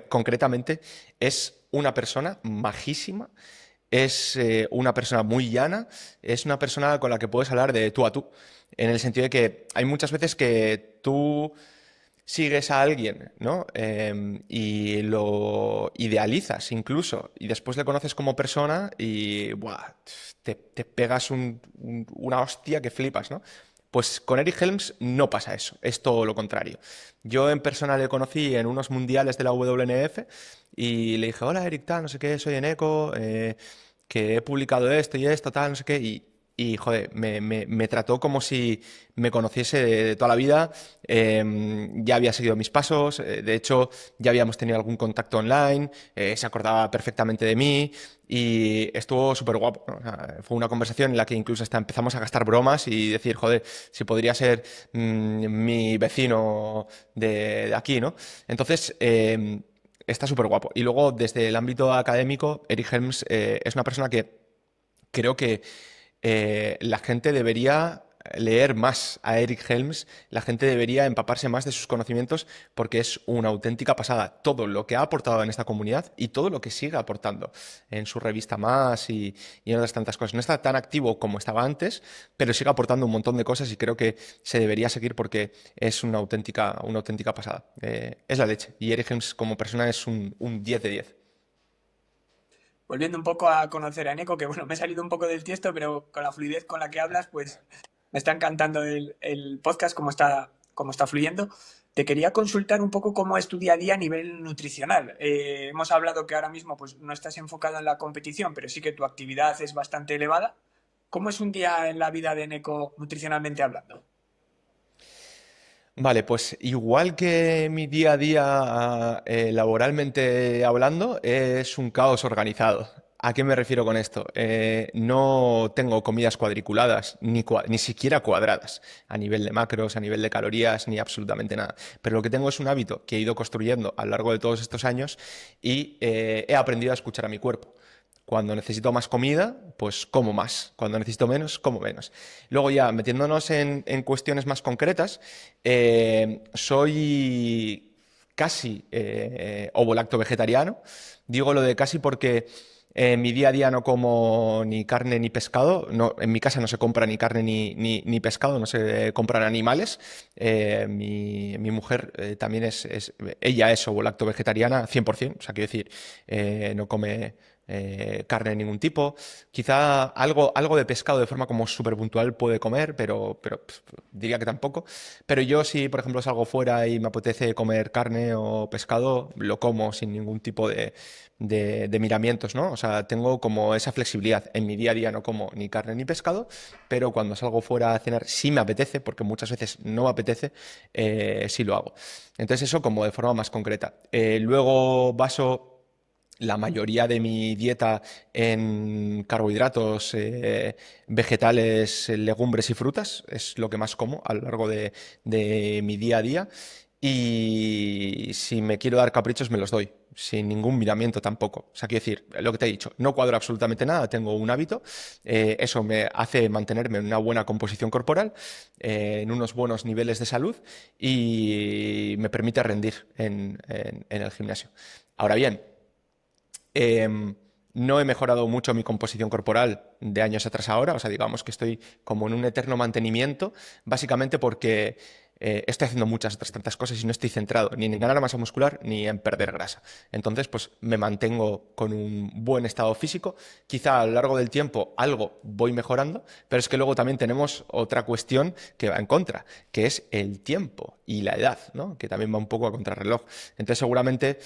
concretamente, es una persona majísima, es una persona muy llana, es una persona con la que puedes hablar de tú a tú, en el sentido de que hay muchas veces que tú sigues a alguien, ¿no? Y lo idealizas incluso, y después le conoces como persona y ¡buah! Te pegas una hostia que flipas, ¿no? Pues con Eric Helms no pasa eso, es todo lo contrario. Yo en persona le conocí en unos mundiales de la WNF y le dije, hola Eric, tal, no sé qué, soy Eneco, que he publicado esto y esto, tal, no sé qué, joder, me trató como si me conociese de toda la vida, ya había seguido mis pasos, de hecho ya habíamos tenido algún contacto online, se acordaba perfectamente de mí y estuvo súper guapo, ¿no? O sea, fue una conversación en la que incluso hasta empezamos a gastar bromas y decir, joder, si podría ser mi vecino de aquí, ¿no? Entonces, está súper guapo. Y luego, desde el ámbito académico, Eric Helms es una persona que creo que la gente debería leer más a Eric Helms, la gente debería empaparse más de sus conocimientos porque es una auténtica pasada todo lo que ha aportado en esta comunidad y todo lo que sigue aportando en su revista Más y en otras tantas cosas. No está tan activo como estaba antes, pero sigue aportando un montón de cosas y creo que se debería seguir porque es una auténtica pasada. Es la leche. Y Eric Helms como persona es un 10 de 10. Volviendo un poco a conocer a Eneco, que bueno, me he salido un poco del tiesto, pero con la fluidez con la que hablas, pues me está encantando el podcast, cómo está fluyendo. te quería consultar un poco cómo es tu día a día a nivel nutricional. Hemos hablado que ahora mismo pues, no estás enfocado en la competición, pero sí que tu actividad es bastante elevada. ¿Cómo es un día en la vida de Neko nutricionalmente hablando? Vale, pues igual que mi día a día laboralmente hablando, es un caos organizado. ¿A qué me refiero con esto? No tengo comidas cuadriculadas, ni siquiera cuadradas, a nivel de macros, a nivel de calorías, ni absolutamente nada. Pero lo que tengo es un hábito que he ido construyendo a lo largo de todos estos años y he aprendido a escuchar a mi cuerpo. Cuando necesito más comida, pues como más. Cuando necesito menos, como menos. Luego ya, metiéndonos en cuestiones más concretas, soy casi ovo-lacto vegetariano. Digo lo de casi porque en mi día a día no como ni carne ni pescado. No, en mi casa no se compra ni carne ni pescado, no se compran animales. Mi mujer también ella es ovo-lacto vegetariana 100%. O sea, quiero decir, no come carne de ningún tipo. Quizá algo de pescado de forma como súper puntual puede comer, pero diría que tampoco. Pero yo si, por ejemplo, salgo fuera y me apetece comer carne o pescado, lo como sin ningún tipo de miramientos, ¿no? O sea, tengo como esa flexibilidad. En mi día a día no como ni carne ni pescado, pero cuando salgo fuera a cenar, sí me apetece, porque muchas veces no me apetece, sí lo hago. Entonces eso como de forma más concreta. Luego baso la mayoría de mi dieta en carbohidratos, vegetales, legumbres y frutas. Es lo que más como a lo largo de mi día a día. Y si me quiero dar caprichos, me los doy, sin ningún miramiento tampoco. O sea, quiero decir, lo que te he dicho, no cuadro absolutamente nada, tengo un hábito, eso me hace mantenerme en una buena composición corporal, en unos buenos niveles de salud y me permite rendir en el gimnasio. Ahora bien, Em, no he mejorado mucho mi composición corporal de años atrás ahora, o sea, digamos que estoy como en un eterno mantenimiento, básicamente porque estoy haciendo muchas otras tantas cosas y no estoy centrado ni en ganar masa muscular ni en perder grasa. Entonces, pues me mantengo con un buen estado físico. Quizá a lo largo del tiempo algo voy mejorando, pero es que luego también tenemos otra cuestión que va en contra, que es el tiempo y la edad, ¿no? Que también va un poco a contrarreloj. Entonces, seguramente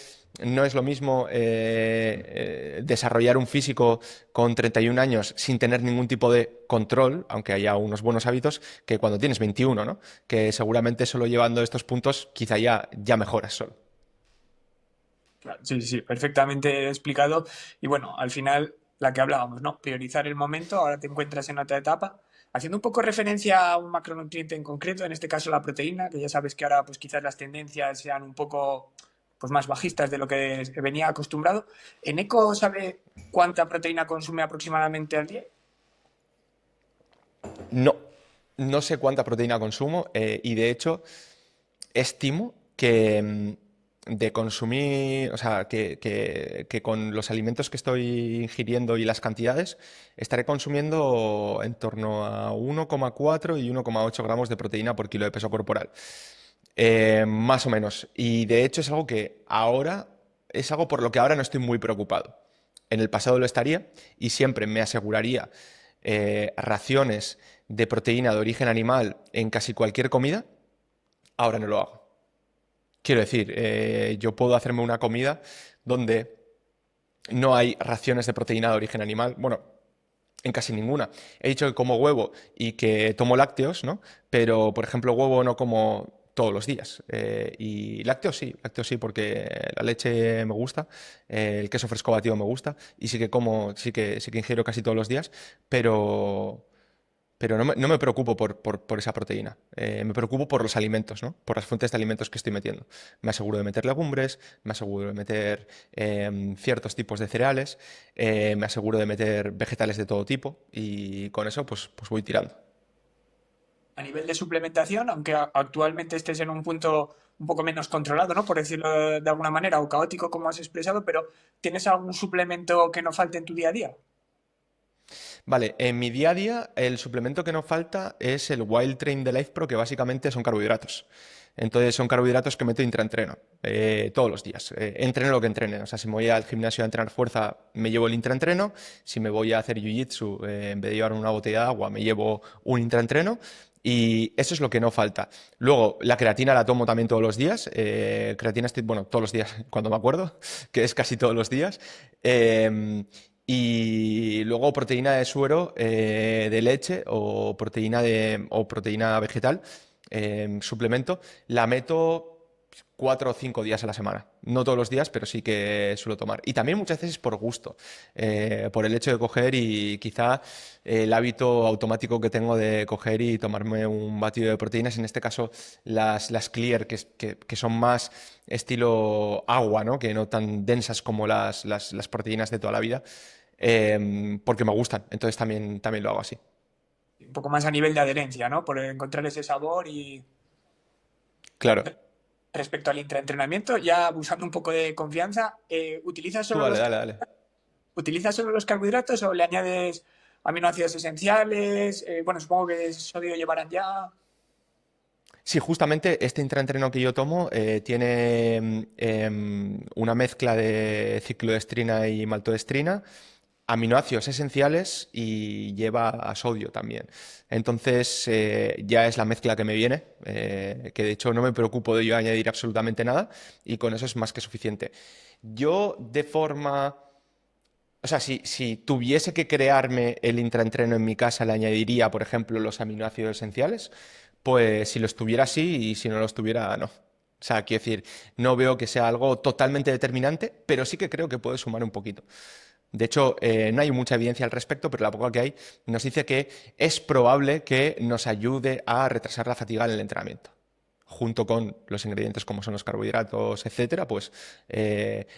no es lo mismo desarrollar un físico con 31 años sin tener ningún tipo de control, aunque haya unos buenos hábitos, que cuando tienes 21, ¿no? Que seguramente solo llevando estos puntos quizá ya mejoras solo. Claro, sí, sí, perfectamente explicado. Y bueno, al final, la que hablábamos, ¿no? Priorizar el momento, ahora te encuentras en otra etapa, haciendo un poco referencia a un macronutriente en concreto, en este caso la proteína, que ya sabes que ahora pues quizás las tendencias sean un poco pues más bajistas de lo que venía acostumbrado. ¿En Eco sabe cuánta proteína consume aproximadamente al día? No, no sé cuánta proteína consumo y de hecho estimo que de consumir, o sea, que con los alimentos que estoy ingiriendo y las cantidades, estaré consumiendo en torno a 1,4 y 1,8 gramos de proteína por kilo de peso corporal. Más o menos. Y de hecho es algo por lo que ahora no estoy muy preocupado. En el pasado lo estaría y siempre me aseguraría raciones de proteína de origen animal en casi cualquier comida. Ahora no lo hago. Quiero decir, yo puedo hacerme una comida donde no hay raciones de proteína de origen animal. Bueno, en casi ninguna. He dicho que como huevo y que tomo lácteos, ¿no? Pero, por ejemplo, huevo no como todos los días. Y lácteos sí, porque la leche me gusta, el queso fresco batido me gusta, y sí que como, sí que ingiero casi todos los días, pero, pero no me preocupo por esa proteína. Me preocupo por los alimentos, ¿no? Por las fuentes de alimentos que estoy metiendo. Me aseguro de meter legumbres, me aseguro de meter ciertos tipos de cereales, me aseguro de meter vegetales de todo tipo y con eso pues voy tirando. A nivel de suplementación, aunque actualmente estés en un punto un poco menos controlado, ¿no? Por decirlo de alguna manera, o caótico, como has expresado, pero ¿tienes algún suplemento que no falte en tu día a día? Vale, en mi día a día el suplemento que no falta es el Wild Train de Life Pro, que básicamente son carbohidratos. Entonces son carbohidratos que meto intraentreno todos los días. Entreno lo que entrene. O sea, si me voy al gimnasio a entrenar fuerza, me llevo el intraentreno. Si me voy a hacer jiu-jitsu, en vez de llevar una botella de agua, me llevo un intraentreno. Y eso es lo que no falta. Luego, la creatina la tomo también todos los días. Creatina, bueno, todos los días cuando me acuerdo, que es casi todos los días. Y luego proteína de suero de leche o proteína vegetal, suplemento, la meto 4 o 5 días a la semana. No todos los días, pero sí que suelo tomar. Y también muchas veces por gusto, por el hecho de coger y quizá el hábito automático que tengo de coger y tomarme un batido de proteínas, en este caso las Clear, que son más estilo agua, ¿no? Que no tan densas como las proteínas de toda la vida, porque me gustan. Entonces también lo hago así. Un poco más a nivel de adherencia, ¿no? Por encontrar ese sabor y Claro, respecto al intraentrenamiento, ya abusando un poco de confianza, tú dale, dale, dale. ¿utilizas solo los carbohidratos o le añades aminoácidos esenciales? Bueno, supongo que sodio llevarán ya. Sí, justamente este intraentreno que yo tomo tiene una mezcla de cicloestrina y maltodestrina, aminoácidos esenciales y lleva a sodio también. Entonces ya es la mezcla que me viene, que de hecho no me preocupo de yo añadir absolutamente nada y con eso es más que suficiente. Yo de forma... O sea, si tuviese que crearme el intraentreno en mi casa, le añadiría, por ejemplo, los aminoácidos esenciales, pues si los tuviera sí y si no los tuviera, no. O sea, quiero decir, no veo que sea algo totalmente determinante, pero sí que creo que puede sumar un poquito. De hecho, no hay mucha evidencia al respecto, pero la poca que hay nos dice que es probable que nos ayude a retrasar la fatiga en el entrenamiento. Junto con los ingredientes como son los carbohidratos, etcétera, pues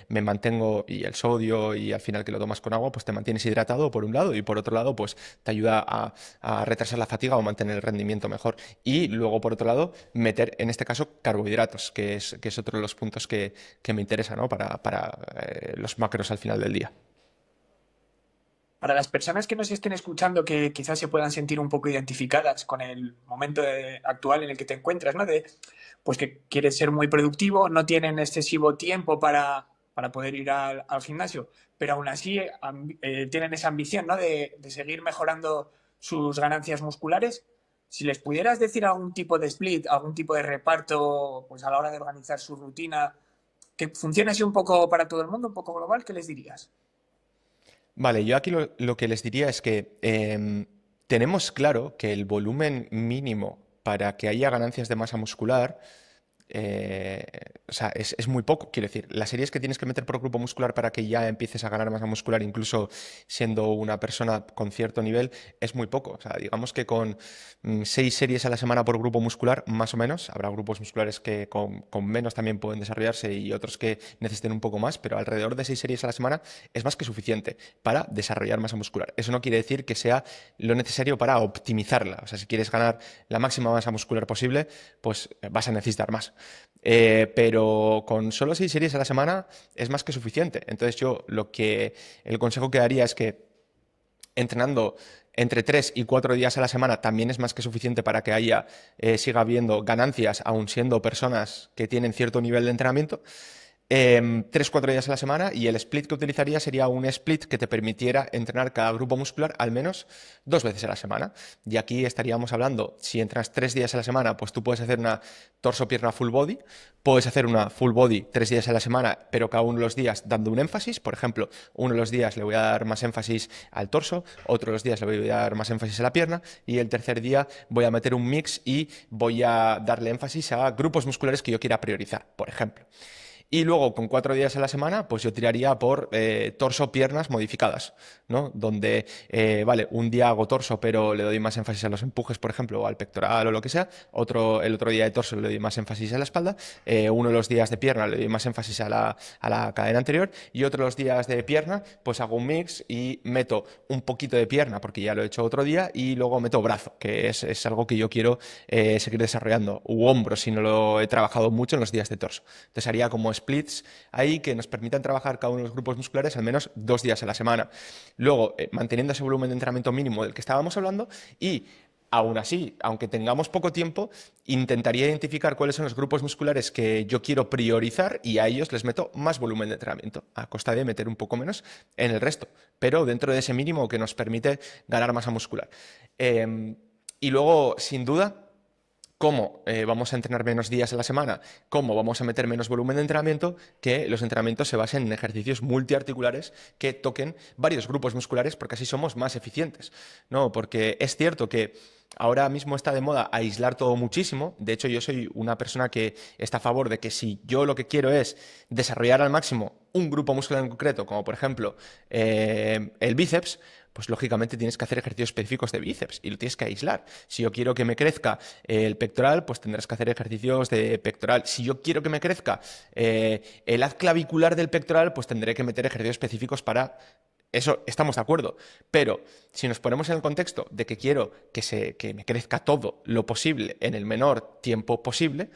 me mantengo, y el sodio, y al final que lo tomas con agua, pues te mantienes hidratado por un lado, y por otro lado, pues te ayuda a retrasar la fatiga o mantener el rendimiento mejor. Y luego, por otro lado, meter, en este caso, carbohidratos, que es otro de los puntos que me interesa, ¿no? Para los macros al final del día. Para las personas que nos estén escuchando que quizás se puedan sentir un poco identificadas con el momento actual en el que te encuentras, ¿no? Pues que quieres ser muy productivo, no tienen excesivo tiempo para poder ir al gimnasio, pero aún así tienen esa ambición, ¿no? De seguir mejorando sus ganancias musculares. Si les pudieras decir algún tipo de split, algún tipo de reparto, pues a la hora de organizar su rutina, que funcione así un poco para todo el mundo, un poco global, ¿qué les dirías? Vale, yo aquí lo que les diría es que tenemos claro que el volumen mínimo para que haya ganancias de masa muscular eh, o sea, es muy poco. Quiero decir, las series que tienes que meter por grupo muscular para que ya empieces a ganar masa muscular, incluso siendo una persona con cierto nivel, es muy poco. O sea, digamos que con 6 series a la semana por grupo muscular, más o menos, habrá grupos musculares que con menos también pueden desarrollarse y otros que necesiten un poco más, pero alrededor de 6 series a la semana es más que suficiente para desarrollar masa muscular. Eso no quiere decir que sea lo necesario para optimizarla. O sea, si quieres ganar la máxima masa muscular posible, pues vas a necesitar más. Pero con solo 6 series a la semana es más que suficiente. Entonces yo el consejo que daría es que entrenando entre 3 y 4 días a la semana también es más que suficiente para que siga habiendo ganancias, aun siendo personas que tienen cierto nivel de entrenamiento. 3 o 4 días a la semana, y el split que utilizaría sería un split que te permitiera entrenar cada grupo muscular al menos 2 veces a la semana. Y aquí estaríamos hablando, si entras 3 días a la semana, pues tú puedes hacer una torso-pierna full body, puedes hacer una full body 3 días a la semana, pero cada uno de los días dando un énfasis. Por ejemplo, uno de los días le voy a dar más énfasis al torso, otro de los días le voy a dar más énfasis a la pierna, y el tercer día voy a meter un mix y voy a darle énfasis a grupos musculares que yo quiera priorizar, por ejemplo. Y luego, con 4 días a la semana, pues yo tiraría por torso-piernas modificadas, ¿no? Donde, vale, un día hago torso, pero le doy más énfasis a los empujes, por ejemplo, o al pectoral o lo que sea. El otro día de torso le doy más énfasis a la espalda. Uno de los días de pierna le doy más énfasis a la cadena anterior. Y otro de los días de pierna, pues hago un mix y meto un poquito de pierna, porque ya lo he hecho otro día, y luego meto brazo, que es algo que yo quiero seguir desarrollando. U hombro, si no lo he trabajado mucho en los días de torso. Entonces haría como splits ahí que nos permitan trabajar cada uno de los grupos musculares al menos 2 días a la semana. Luego, manteniendo ese volumen de entrenamiento mínimo del que estábamos hablando, y aún así, aunque tengamos poco tiempo, intentaría identificar cuáles son los grupos musculares que yo quiero priorizar y a ellos les meto más volumen de entrenamiento, a costa de meter un poco menos en el resto, pero dentro de ese mínimo que nos permite ganar masa muscular. Y luego, sin duda, cómo vamos a entrenar menos días a la semana, cómo vamos a meter menos volumen de entrenamiento, que los entrenamientos se basen en ejercicios multiarticulares que toquen varios grupos musculares, porque así somos más eficientes, ¿no? Porque es cierto que ahora mismo está de moda aislar todo muchísimo. De hecho, yo soy una persona que está a favor de que si yo lo que quiero es desarrollar al máximo un grupo muscular en concreto, como por ejemplo el bíceps, pues lógicamente tienes que hacer ejercicios específicos de bíceps y lo tienes que aislar. Si yo quiero que me crezca el pectoral, pues tendrás que hacer ejercicios de pectoral. Si yo quiero que me crezca el haz clavicular del pectoral, pues tendré que meter ejercicios específicos para eso. Estamos de acuerdo. Pero si nos ponemos en el contexto de que quiero que me crezca todo lo posible en el menor tiempo posible,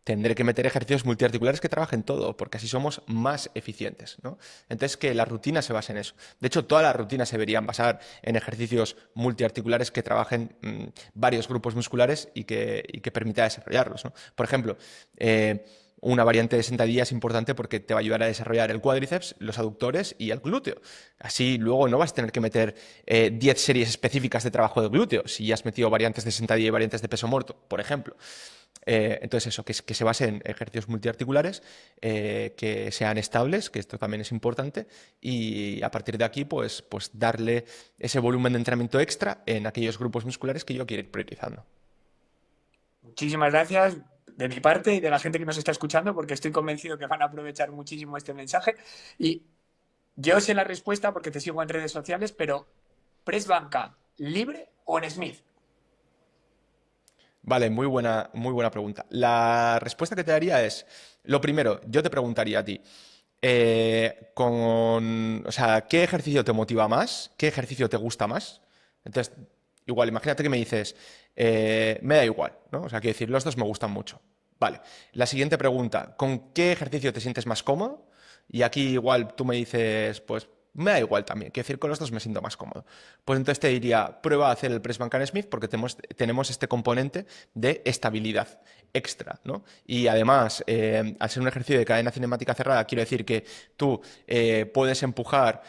tendré que meter ejercicios multiarticulares que trabajen todo, porque así somos más eficientes, ¿no? Entonces, que la rutina se base en eso. De hecho, todas las rutinas se deberían basar en ejercicios multiarticulares que trabajen varios grupos musculares y que permita desarrollarlos, ¿no? Por ejemplo, una variante de sentadilla es importante porque te va a ayudar a desarrollar el cuádriceps, los aductores y el glúteo. Así luego no vas a tener que meter 10 series específicas de trabajo de glúteo si ya has metido variantes de sentadilla y variantes de peso muerto, por ejemplo. Entonces eso, que se base en ejercicios multiarticulares, que sean estables, que esto también es importante, y a partir de aquí pues darle ese volumen de entrenamiento extra en aquellos grupos musculares que yo quiero ir priorizando. Muchísimas gracias de mi parte y de la gente que nos está escuchando, porque estoy convencido que van a aprovechar muchísimo este mensaje. Y yo sé la respuesta porque te sigo en redes sociales, pero ¿press banca libre o en Smith? Vale, muy buena pregunta. La respuesta que te daría es, lo primero, yo te preguntaría a ti, o sea, ¿qué ejercicio te motiva más? ¿Qué ejercicio te gusta más? Entonces, igual, imagínate que me dices, me da igual, ¿no? O sea, quiero decir, los dos me gustan mucho. Vale. La siguiente pregunta, ¿con qué ejercicio te sientes más cómodo? Y aquí igual tú me dices, pues me da igual también, quiero decir, con los dos me siento más cómodo. Pues entonces te diría, prueba a hacer el press bank and Smith porque tenemos este componente de estabilidad extra, ¿no? Y además, al ser un ejercicio de cadena cinemática cerrada, quiero decir que tú puedes empujar.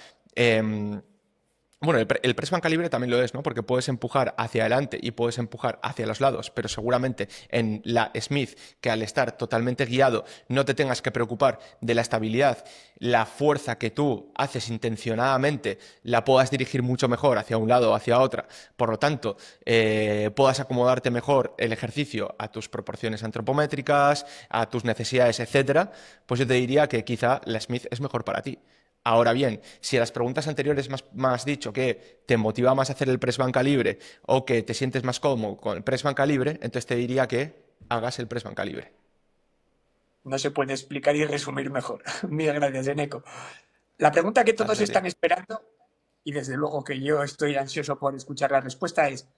Bueno, el press banca libre también lo es, ¿no? Porque puedes empujar hacia adelante y puedes empujar hacia los lados, pero seguramente en la Smith, que al estar totalmente guiado no te tengas que preocupar de la estabilidad, la fuerza que tú haces intencionadamente la puedas dirigir mucho mejor hacia un lado o hacia otra. Por lo tanto, puedas acomodarte mejor el ejercicio a tus proporciones antropométricas, a tus necesidades, etcétera. Pues yo te diría que quizá la Smith es mejor para ti. Ahora bien, si a las preguntas anteriores me has dicho que te motiva más hacer el press banca libre o que te sientes más cómodo con el press banca libre, entonces te diría que hagas el press banca libre. No se puede explicar y resumir mejor. Mil gracias, Eneco. La pregunta que La todos serie. están esperando, y desde luego que yo estoy ansioso por escuchar la respuesta, es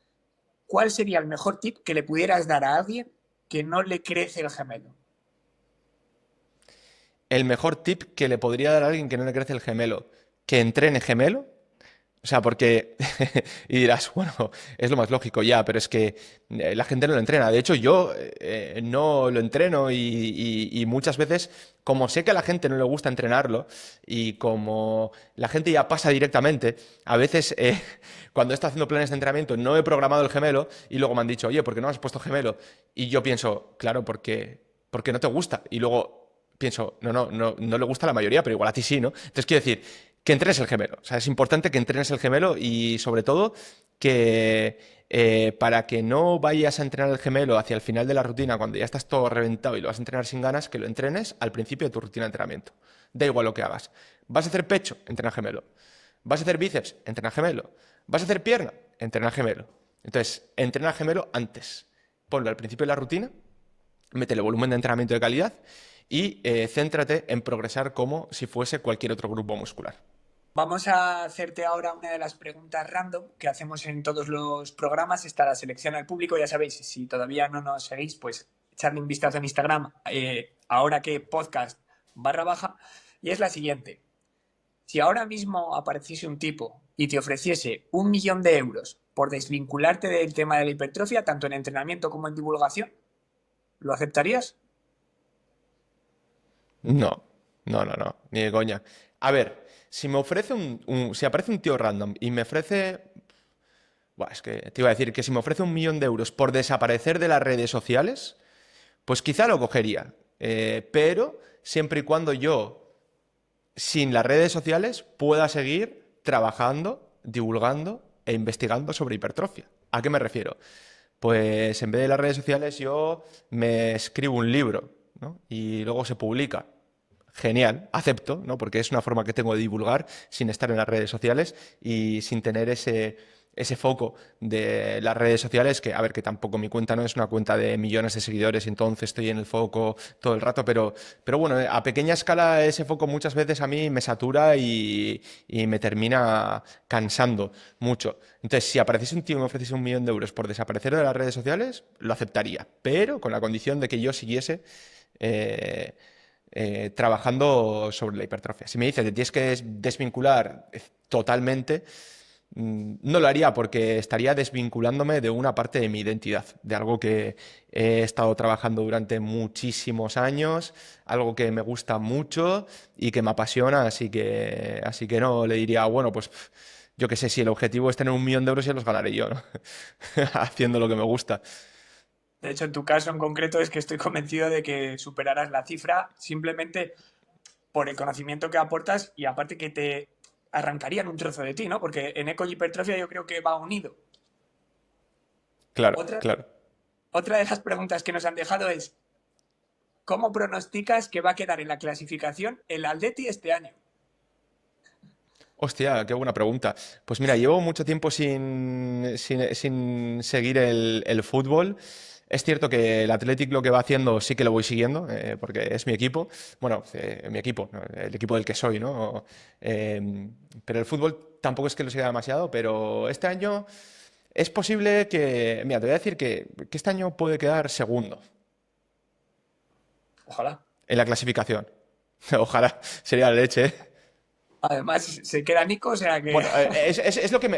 ¿cuál sería el mejor tip que le pudieras dar a alguien que no le crece el gemelo? El mejor tip que le podría dar a alguien que no le crece el gemelo, que entrene gemelo. O sea, porque... y dirás, bueno, es lo más lógico ya, pero es que la gente no lo entrena. De hecho, yo no lo entreno y muchas veces, como sé que a la gente no le gusta entrenarlo y como la gente ya pasa directamente, a veces cuando he estado haciendo planes de entrenamiento no he programado el gemelo y luego me han dicho, oye, ¿por qué no has puesto gemelo? Y yo pienso, claro, porque no te gusta. Y luego pienso, no le gusta a la mayoría, pero igual a ti sí, ¿no? Entonces quiero decir que entrenes el gemelo. O sea, es importante que entrenes el gemelo y sobre todo que para que no vayas a entrenar el gemelo hacia el final de la rutina, cuando ya estás todo reventado y lo vas a entrenar sin ganas, que lo entrenes al principio de tu rutina de entrenamiento. Da igual lo que hagas. ¿Vas a hacer pecho? Entrena gemelo. ¿Vas a hacer bíceps? Entrena gemelo. ¿Vas a hacer pierna? Entrena gemelo. Entonces, entrena gemelo antes. Ponlo al principio de la rutina, métele volumen de entrenamiento de calidad y céntrate en progresar como si fuese cualquier otro grupo muscular. Vamos a hacerte ahora una de las preguntas random que hacemos en todos los programas. Está la selección al público. Ya sabéis, si todavía no nos seguís, pues echarle un vistazo en Instagram. Ahora que podcast _. Y es la siguiente. Si ahora mismo apareciese un tipo y te ofreciese 1 millón de euros por desvincularte del tema de la hipertrofia, tanto en entrenamiento como en divulgación, ¿lo aceptarías? No, no, ni de coña. A ver, si me ofrece si aparece un tío random y me ofrece Buah, es que te iba a decir que si me ofrece 1.000.000 de euros por desaparecer de las redes sociales, pues quizá lo cogería. Pero siempre y cuando yo, sin las redes sociales, pueda seguir trabajando, divulgando e investigando sobre hipertrofia. ¿A qué me refiero? Pues en vez de las redes sociales yo me escribo un libro, ¿no? Y luego se publica. Genial, acepto, ¿no? Porque es una forma que tengo de divulgar sin estar en las redes sociales y sin tener ese foco de las redes sociales, que, a ver, que tampoco mi cuenta no es una cuenta de millones de seguidores y entonces estoy en el foco todo el rato, pero bueno, a pequeña escala ese foco muchas veces a mí me satura y me termina cansando mucho. Entonces, si apareciese un tío y me ofreciese 1.000.000 de euros por desaparecer de las redes sociales, lo aceptaría, pero con la condición de que yo siguiese eh, trabajando sobre la hipertrofia. Si me dices que tienes que desvincular totalmente, no lo haría porque estaría desvinculándome de una parte de mi identidad, de algo que he estado trabajando durante muchísimos años, algo que me gusta mucho y que me apasiona, así que no le diría, bueno, pues yo qué sé, si el objetivo es tener 1.000.000 de euros, ya los ganaré yo, ¿no? Haciendo lo que me gusta. De hecho, en tu caso en concreto es que estoy convencido de que superarás la cifra simplemente por el conocimiento que aportas y aparte que te arrancarían un trozo de ti, ¿no? Porque en eco y hipertrofia yo creo que va unido. Claro, Otra, claro. otra de las preguntas que nos han dejado es, ¿cómo pronosticas que va a quedar en la clasificación el Atleti este año? Hostia, qué buena pregunta. Pues mira, llevo mucho tiempo sin seguir el fútbol. Es cierto que el Athletic lo que va haciendo sí que lo voy siguiendo, porque es mi equipo. Bueno, mi equipo, ¿no? El equipo del que soy, ¿no? Pero el fútbol tampoco es que lo siga demasiado, pero este año es posible que, mira, te voy a decir que este año puede quedar segundo Ojalá. en la clasificación. Ojalá, sería la leche, ¿eh? Además, se queda Nico, o sea que Bueno, es lo que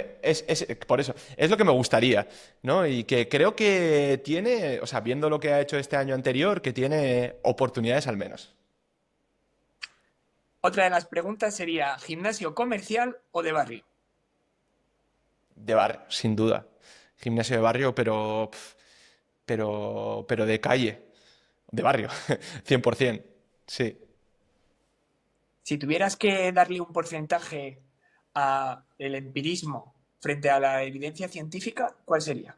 por eso, es lo que me gustaría, ¿no? Y que creo que tiene, o sea, viendo lo que ha hecho este año anterior, que tiene oportunidades al menos. otra de las preguntas sería, ¿gimnasio comercial o de barrio? De barrio, sin duda. Gimnasio de barrio, pero de calle, de barrio, 100%, sí. Si tuvieras que darle un porcentaje a el empirismo frente a la evidencia científica, ¿cuál sería?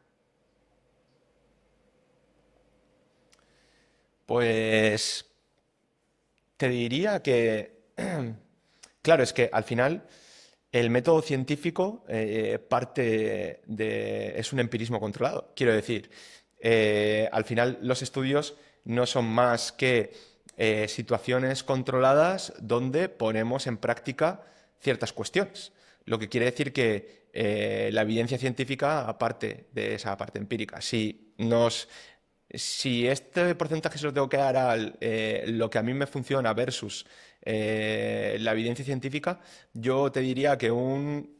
Pues te diría que, claro, es que al final el método científico es un empirismo controlado. Quiero decir, al final los estudios no son más que situaciones controladas donde ponemos en práctica ciertas cuestiones. Lo que quiere decir que la evidencia científica, aparte de esa parte empírica, si este porcentaje se lo tengo que dar a lo que a mí me funciona versus la evidencia científica, yo te diría que un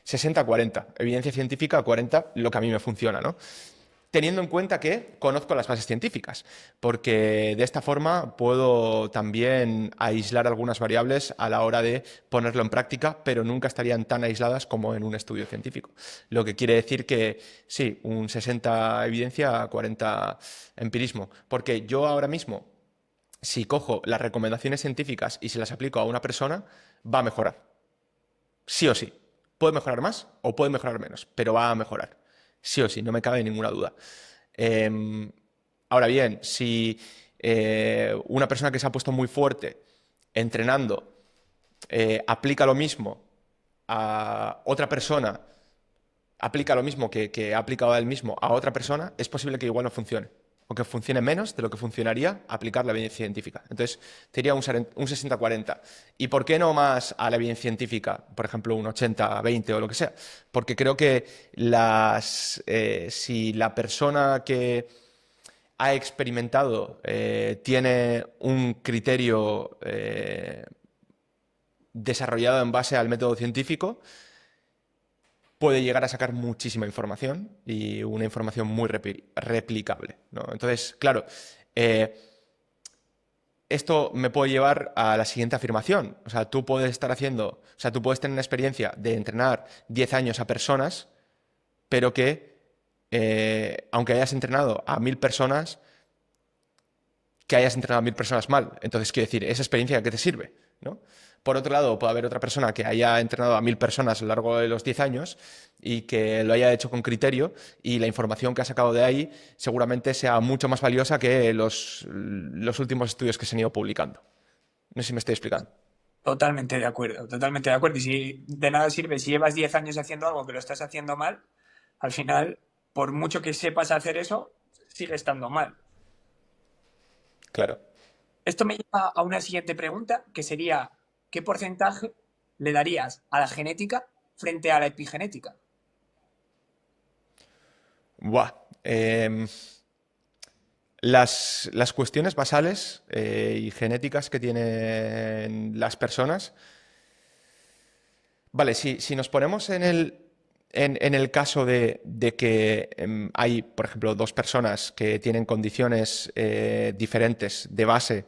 60-40. Evidencia científica, 40 lo que a mí me funciona, ¿no? Teniendo en cuenta que conozco las bases científicas, porque de esta forma puedo también aislar algunas variables a la hora de ponerlo en práctica, pero nunca estarían tan aisladas como en un estudio científico. Lo que quiere decir que sí, un 60 evidencia, 40 empirismo, porque yo ahora mismo, si cojo las recomendaciones científicas y se las aplico a una persona, va a mejorar. Sí o sí. Puede mejorar más o puede mejorar menos, pero va a mejorar. Sí o sí, no me cabe ninguna duda. Em, Ahora bien, si una persona que se ha puesto muy fuerte entrenando aplica lo mismo a otra persona, aplica lo mismo que ha aplicado a él mismo a otra persona, es posible que igual no funcione. O que funcione menos de lo que funcionaría aplicar la evidencia científica. Entonces, te diría un 60-40. ¿Y por qué no más a la evidencia científica? Por ejemplo, un 80-20 o lo que sea. Porque creo que si la persona que ha experimentado tiene un criterio desarrollado en base al método científico, puede llegar a sacar muchísima información y una información muy replicable, ¿no? Entonces, claro, eh, esto me puede llevar a la siguiente afirmación. O sea, tú puedes tener una experiencia de entrenar 10 años a personas pero que, aunque hayas entrenado a 1000 personas, que hayas entrenado a 1000 personas mal. Entonces, quiero decir, esa experiencia, ¿de qué te sirve? ¿No? Por otro lado, puede haber otra persona que haya entrenado a 1000 personas a lo largo de los 10 años y que lo haya hecho con criterio, y la información que ha sacado de ahí seguramente sea mucho más valiosa que los últimos estudios que se han ido publicando. No sé si me estoy explicando. Totalmente de acuerdo, totalmente de acuerdo. Y si de nada sirve, si llevas 10 años haciendo algo que lo estás haciendo mal, al final, por mucho que sepas hacer eso, sigue estando mal. Claro. Esto me lleva a una siguiente pregunta, que sería, ¿qué porcentaje le darías a la genética frente a la epigenética? Buah. Las cuestiones basales y genéticas que tienen las personas. Vale, si nos ponemos en el caso de que hay, por ejemplo, dos personas que tienen condiciones diferentes de base,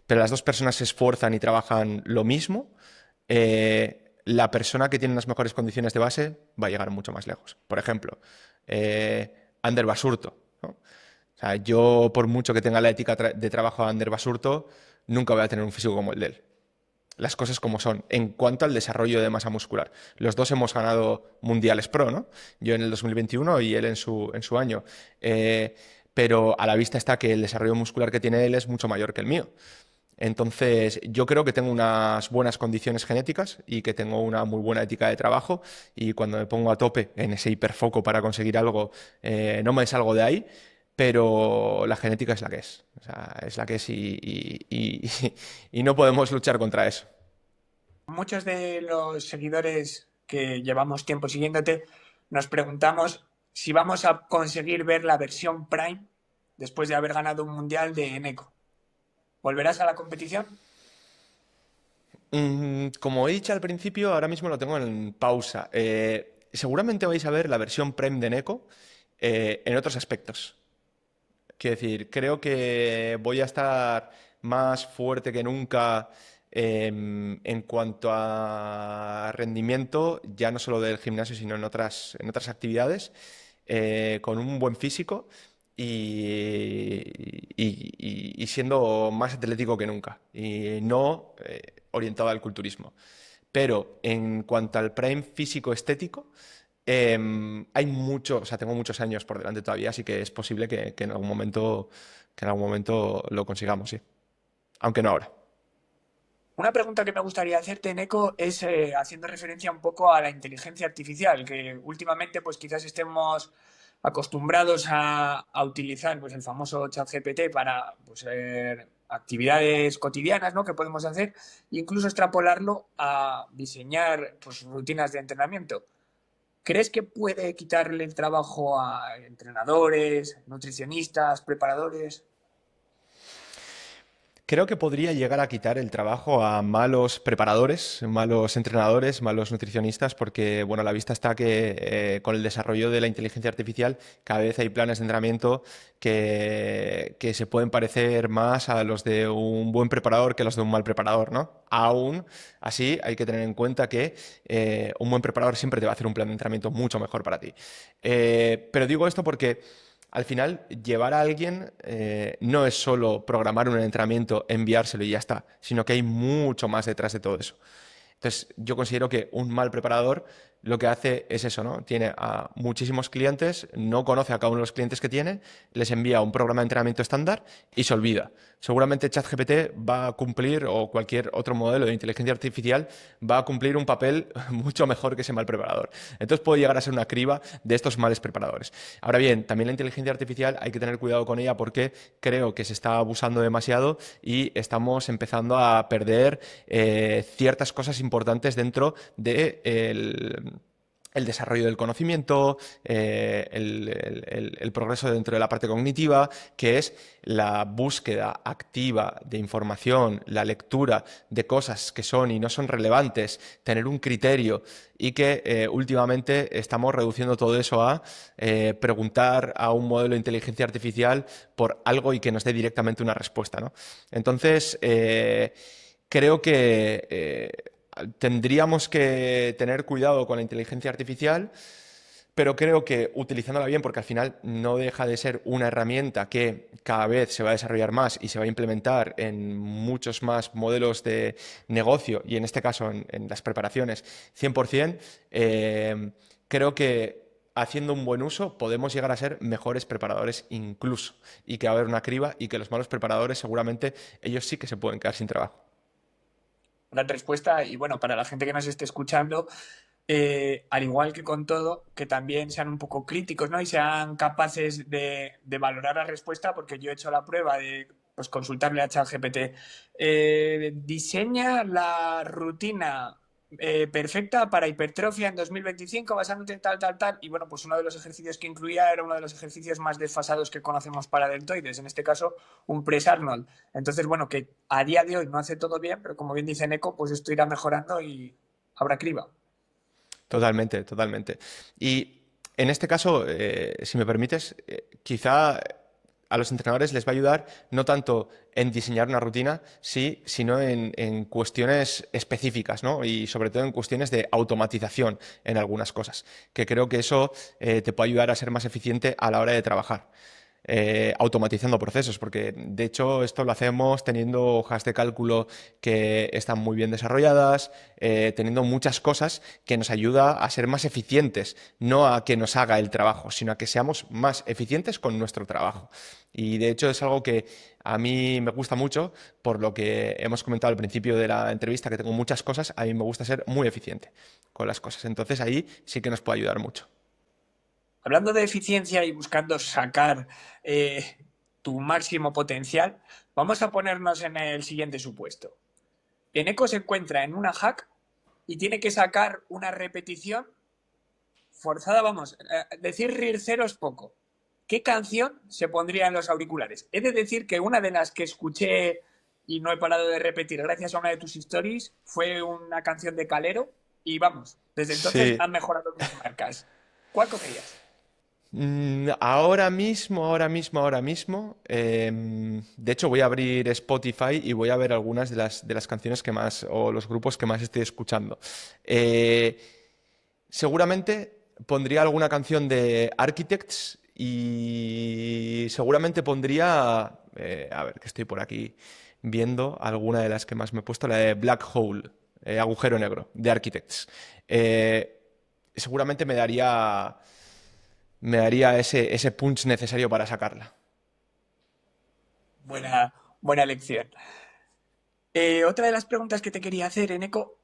pero las dos personas se esfuerzan y trabajan lo mismo, la persona que tiene las mejores condiciones de base va a llegar mucho más lejos. Por ejemplo, Ander Basurto, ¿no? O sea, yo, por mucho que tenga la ética de trabajo de Ander Basurto, nunca voy a tener un físico como el de él. Las cosas como son, en cuanto al desarrollo de masa muscular. Los dos hemos ganado mundiales pro, ¿no? Yo en el 2021 y él en su año. Pero a la vista está que el desarrollo muscular que tiene él es mucho mayor que el mío. Entonces, yo creo que tengo unas buenas condiciones genéticas y que tengo una muy buena ética de trabajo, y cuando me pongo a tope en ese hiperfoco para conseguir algo, no me salgo de ahí, pero la genética es la que es. O sea, es la que es, y no podemos luchar contra eso. Muchos de los seguidores que llevamos tiempo siguiéndote nos preguntamos si vamos a conseguir ver la versión Prime después de haber ganado un mundial de Eneco. ¿Volverás a la competición? Como he dicho al principio, ahora mismo lo tengo en pausa. Seguramente vais a ver la versión Prime de Neko en otros aspectos. Quiero decir, creo que voy a estar más fuerte que nunca en cuanto a rendimiento, ya no solo del gimnasio, sino en otras actividades, con un buen físico y siendo más atlético que nunca, y no orientado al culturismo. Pero en cuanto al prime físico estético, hay mucho, o sea, tengo muchos años por delante todavía, así que es posible que en algún momento lo consigamos, sí. Aunque no ahora. Una pregunta que me gustaría hacerte, Neko, es haciendo referencia un poco a la inteligencia artificial, que últimamente pues quizás estemos acostumbrados a utilizar pues, el famoso ChatGPT para pues, actividades cotidianas, ¿no? Que podemos hacer, e incluso extrapolarlo a diseñar pues, rutinas de entrenamiento. ¿Crees que puede quitarle el trabajo a entrenadores, nutricionistas, preparadores? Creo que podría llegar a quitar el trabajo a malos preparadores, malos entrenadores, malos nutricionistas, porque bueno, a la vista está que con el desarrollo de la inteligencia artificial cada vez hay planes de entrenamiento que se pueden parecer más a los de un buen preparador que a los de un mal preparador, ¿no? Aún así, hay que tener en cuenta que un buen preparador siempre te va a hacer un plan de entrenamiento mucho mejor para ti. Pero digo esto porque al final, llevar a alguien no es solo programar un entrenamiento, enviárselo y ya está, sino que hay mucho más detrás de todo eso. Entonces, yo considero que un mal preparador lo que hace es eso, ¿no? Tiene a muchísimos clientes, no conoce a cada uno de los clientes que tiene, les envía un programa de entrenamiento estándar y se olvida. Seguramente ChatGPT va a cumplir, o cualquier otro modelo de inteligencia artificial, va a cumplir un papel mucho mejor que ese mal preparador. Entonces puede llegar a ser una criba de estos males preparadores. Ahora bien, también la inteligencia artificial hay que tener cuidado con ella, porque creo que se está abusando demasiado y estamos empezando a perder ciertas cosas importantes dentro del desarrollo del conocimiento, el progreso dentro de la parte cognitiva, que es la búsqueda activa de información, la lectura de cosas que son y no son relevantes, tener un criterio, y que últimamente estamos reduciendo todo eso a preguntar a un modelo de inteligencia artificial por algo y que nos dé directamente una respuesta, ¿no? Entonces, creo que tendríamos que tener cuidado con la inteligencia artificial, pero creo que utilizándola bien, porque al final no deja de ser una herramienta que cada vez se va a desarrollar más y se va a implementar en muchos más modelos de negocio y en este caso en las preparaciones 100%, creo que haciendo un buen uso podemos llegar a ser mejores preparadores incluso y que va a haber una criba y que los malos preparadores seguramente ellos sí que se pueden quedar sin trabajo. Gran respuesta y bueno, para la gente que nos esté escuchando, al igual que con todo, que también sean un poco críticos, ¿no? Y sean capaces de valorar la respuesta, porque yo he hecho la prueba de pues, consultarle a ChatGPT. Diseña la rutina perfecta para hipertrofia en 2025 basándote en tal, tal, tal. Y bueno, pues uno de los ejercicios que incluía era uno de los ejercicios más desfasados que conocemos para deltoides, en este caso un press Arnold. Entonces, bueno, que a día de hoy no hace todo bien, pero como bien dice Neko, pues esto irá mejorando y habrá criba. Totalmente, totalmente. Y en este caso, si me permites, quizá a los entrenadores les va a ayudar no tanto en diseñar una rutina, sí, sino en cuestiones específicas, ¿no? Y sobre todo en cuestiones de automatización en algunas cosas, que creo que eso te puede ayudar a ser más eficiente a la hora de trabajar. Automatizando procesos, porque de hecho esto lo hacemos teniendo hojas de cálculo que están muy bien desarrolladas, teniendo muchas cosas que nos ayuda a ser más eficientes, no a que nos haga el trabajo, sino a que seamos más eficientes con nuestro trabajo. Y de hecho es algo que a mí me gusta mucho, por lo que hemos comentado al principio de la entrevista, que tengo muchas cosas, a mí me gusta ser muy eficiente con las cosas. Entonces ahí sí que nos puede ayudar mucho. Hablando de eficiencia y buscando sacar tu máximo potencial, vamos a ponernos en el siguiente supuesto. Eneco se encuentra en una hack y tiene que sacar una repetición forzada, vamos, decir RIR 0 es poco. ¿Qué canción se pondría en los auriculares? He de decir que una de las que escuché y no he parado de repetir gracias a una de tus stories fue una canción de Calero y vamos, desde entonces Sí. han mejorado mis marcas. ¿Cuál cogerías? Ahora mismo, de hecho voy a abrir Spotify y voy a ver algunas de las canciones que más, o los grupos que más estoy escuchando. Eh, Seguramente pondría alguna canción de Architects y seguramente pondría, a ver, que estoy por aquí viendo alguna de las que más me he puesto, la de Black Hole, agujero negro, de Architects. Eh, Seguramente me daría ese punch necesario para sacarla. Buena elección. Otra de las preguntas que te quería hacer, Eneco,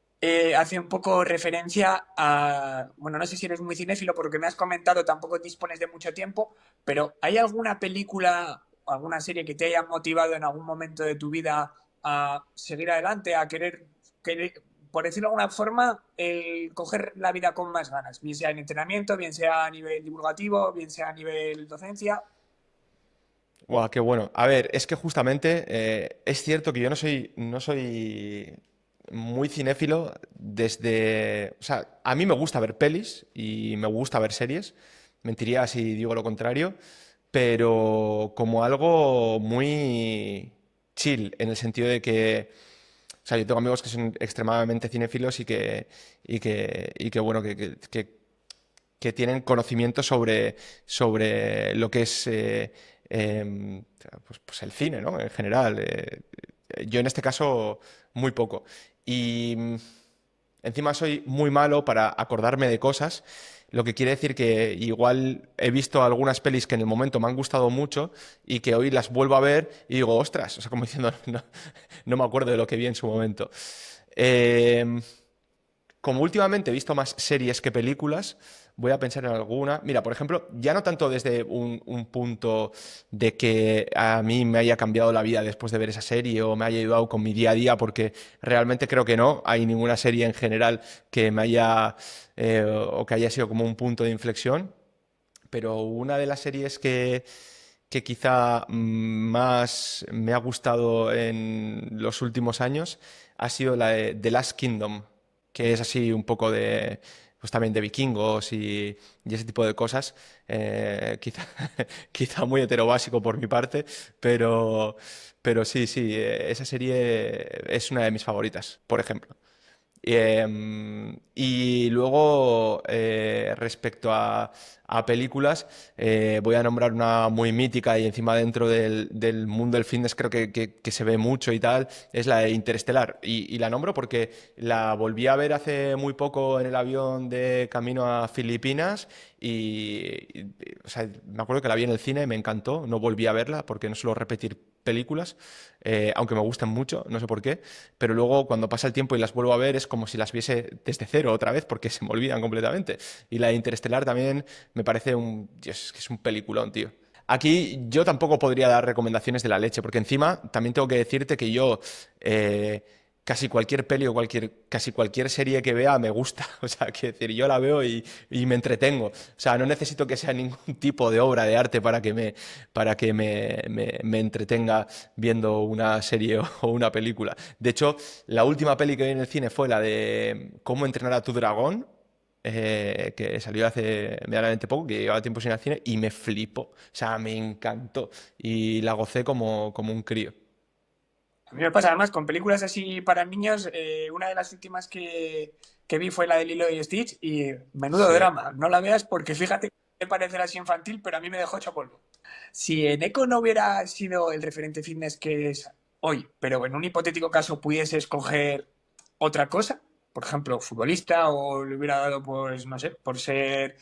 hace un poco referencia a, bueno, no sé si eres muy cinéfilo porque me has comentado, tampoco dispones de mucho tiempo, pero ¿hay alguna película o alguna serie que te haya motivado en algún momento de tu vida a seguir adelante, a querer, por decirlo de alguna forma, el coger la vida con más ganas, bien sea en entrenamiento, bien sea a nivel divulgativo, bien sea a nivel docencia? Guau, qué bueno. A ver, es que justamente es cierto que yo no soy muy cinéfilo desde... O sea, a mí me gusta ver pelis y me gusta ver series. Mentiría si digo lo contrario, pero como algo muy chill, en el sentido de que... O sea, yo tengo amigos que son extremadamente cinéfilos y que bueno, que tienen conocimiento sobre lo que es pues el cine, ¿no? En general. Yo en este caso muy poco. Y encima soy muy malo para acordarme de cosas, lo que quiere decir que igual he visto algunas pelis que en el momento me han gustado mucho y que hoy las vuelvo a ver y digo, ostras, o sea, como diciendo, no, no me acuerdo de lo que vi en su momento. Eh, Como últimamente he visto más series que películas, voy a pensar en alguna. Mira, por ejemplo, ya no tanto desde un punto de que a mí me haya cambiado la vida después de ver esa serie o me haya ayudado con mi día a día, porque realmente creo que no. Hay ninguna serie en general que me haya o que haya sido como un punto de inflexión. Pero una de las series que quizá más me ha gustado en los últimos años ha sido la de The Last Kingdom, que es así un poco de, pues también de vikingos y ese tipo de cosas. Quizá, quizá muy heterobásico por mi parte, pero sí, sí, esa serie es una de mis favoritas, por ejemplo. Y luego, respecto a películas, voy a nombrar una muy mítica y encima dentro del mundo del fitness creo que se ve mucho y tal, es la de Interestelar. Y la nombro porque la volví a ver hace muy poco en el avión de camino a Filipinas o sea, me acuerdo que la vi en el cine, me encantó, no volví a verla porque no suelo repetir películas, aunque me gustan mucho, no sé por qué, pero luego cuando pasa el tiempo y las vuelvo a ver es como si las viese desde cero otra vez porque se me olvidan completamente. Y la de Interestelar también me parece Dios, es que es un peliculón, tío. Aquí yo tampoco podría dar recomendaciones de la leche, porque encima también tengo que decirte que yo casi cualquier peli o casi cualquier serie que vea me gusta. O sea, quiero decir, yo la veo y me entretengo. O sea, no necesito que sea ningún tipo de obra de arte para que me entretenga viendo una serie o una película. De hecho, la última peli que vi en el cine fue la de Cómo entrenar a tu dragón, que salió hace medianamente poco, que llevaba tiempo sin ir al cine, y me flipó. O sea, me encantó. Y la gocé como un crío. A mí me pasa además con películas así para niños, una de las últimas que vi fue la de Lilo y Stitch y menudo Sí. drama. No la veas porque fíjate que puede parecer así infantil, pero a mí me dejó hecho polvo. Si Eneco no hubiera sido el referente fitness que es hoy, pero en un hipotético caso pudiese escoger otra cosa, por ejemplo, futbolista o le hubiera dado, pues, no sé, por ser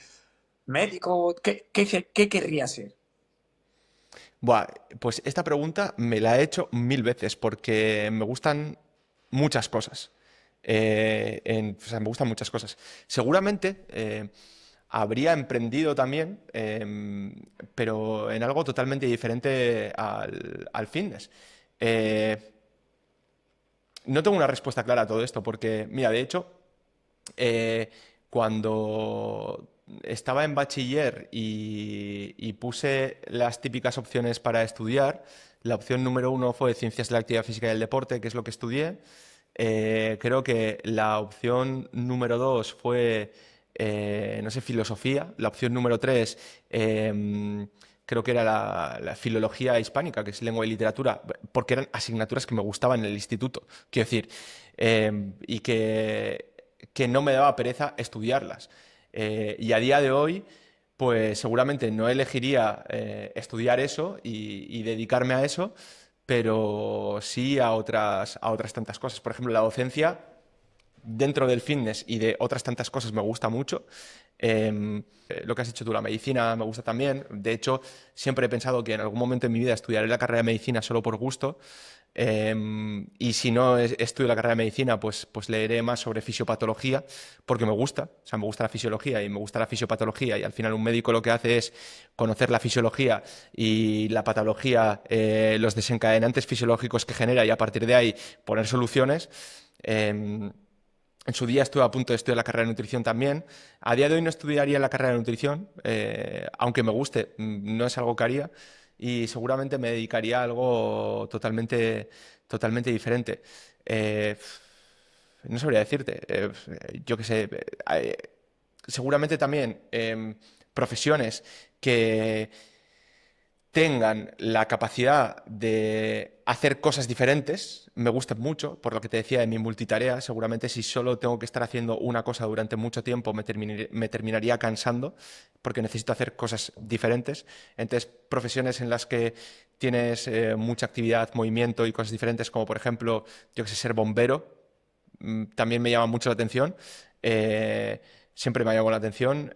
médico, ¿qué querría ser? Buah, pues esta pregunta me la he hecho mil veces porque me gustan muchas cosas. O sea, me gustan muchas cosas. Seguramente habría emprendido también, pero en algo totalmente diferente al fitness. Eh, no tengo una respuesta clara a todo esto porque, mira, de hecho, eh, cuando estaba en bachiller y puse las típicas opciones para estudiar, la opción número uno fue Ciencias de la Actividad Física y el Deporte, que es lo que estudié. Creo que la opción número dos fue, no sé, Filosofía. La opción número tres, creo que era la Filología Hispánica, que es Lengua y Literatura, porque eran asignaturas que me gustaban en el instituto. Quiero decir, y que no me daba pereza estudiarlas. Y a día de hoy, pues seguramente no elegiría estudiar eso y dedicarme a eso, pero sí a otras tantas cosas. Por ejemplo, la docencia dentro del fitness y de otras tantas cosas me gusta mucho. Lo que has dicho tú, la medicina me gusta también. De hecho, siempre he pensado que en algún momento en mi vida estudiaré la carrera de medicina solo por gusto. Y si no estudio la carrera de medicina, pues leeré más sobre fisiopatología, porque me gusta, o sea, me gusta la fisiología y me gusta la fisiopatología, y al final un médico lo que hace es conocer la fisiología y la patología, los desencadenantes fisiológicos que genera y a partir de ahí poner soluciones. En su día estuve a punto de estudiar la carrera de nutrición también. A día de hoy no estudiaría la carrera de nutrición, aunque me guste, no es algo que haría y seguramente me dedicaría a algo totalmente diferente. Eh, no sabría decirte, yo qué sé, seguramente también profesiones que tengan la capacidad de hacer cosas diferentes, me gustan mucho, por lo que te decía de mi multitarea, seguramente si solo tengo que estar haciendo una cosa durante mucho tiempo me terminaría cansando porque necesito hacer cosas diferentes. Entonces, profesiones en las que tienes mucha actividad, movimiento y cosas diferentes, como por ejemplo, yo que sé, ser bombero, también me llama mucho la atención. Eh, Siempre me ha llamado la atención.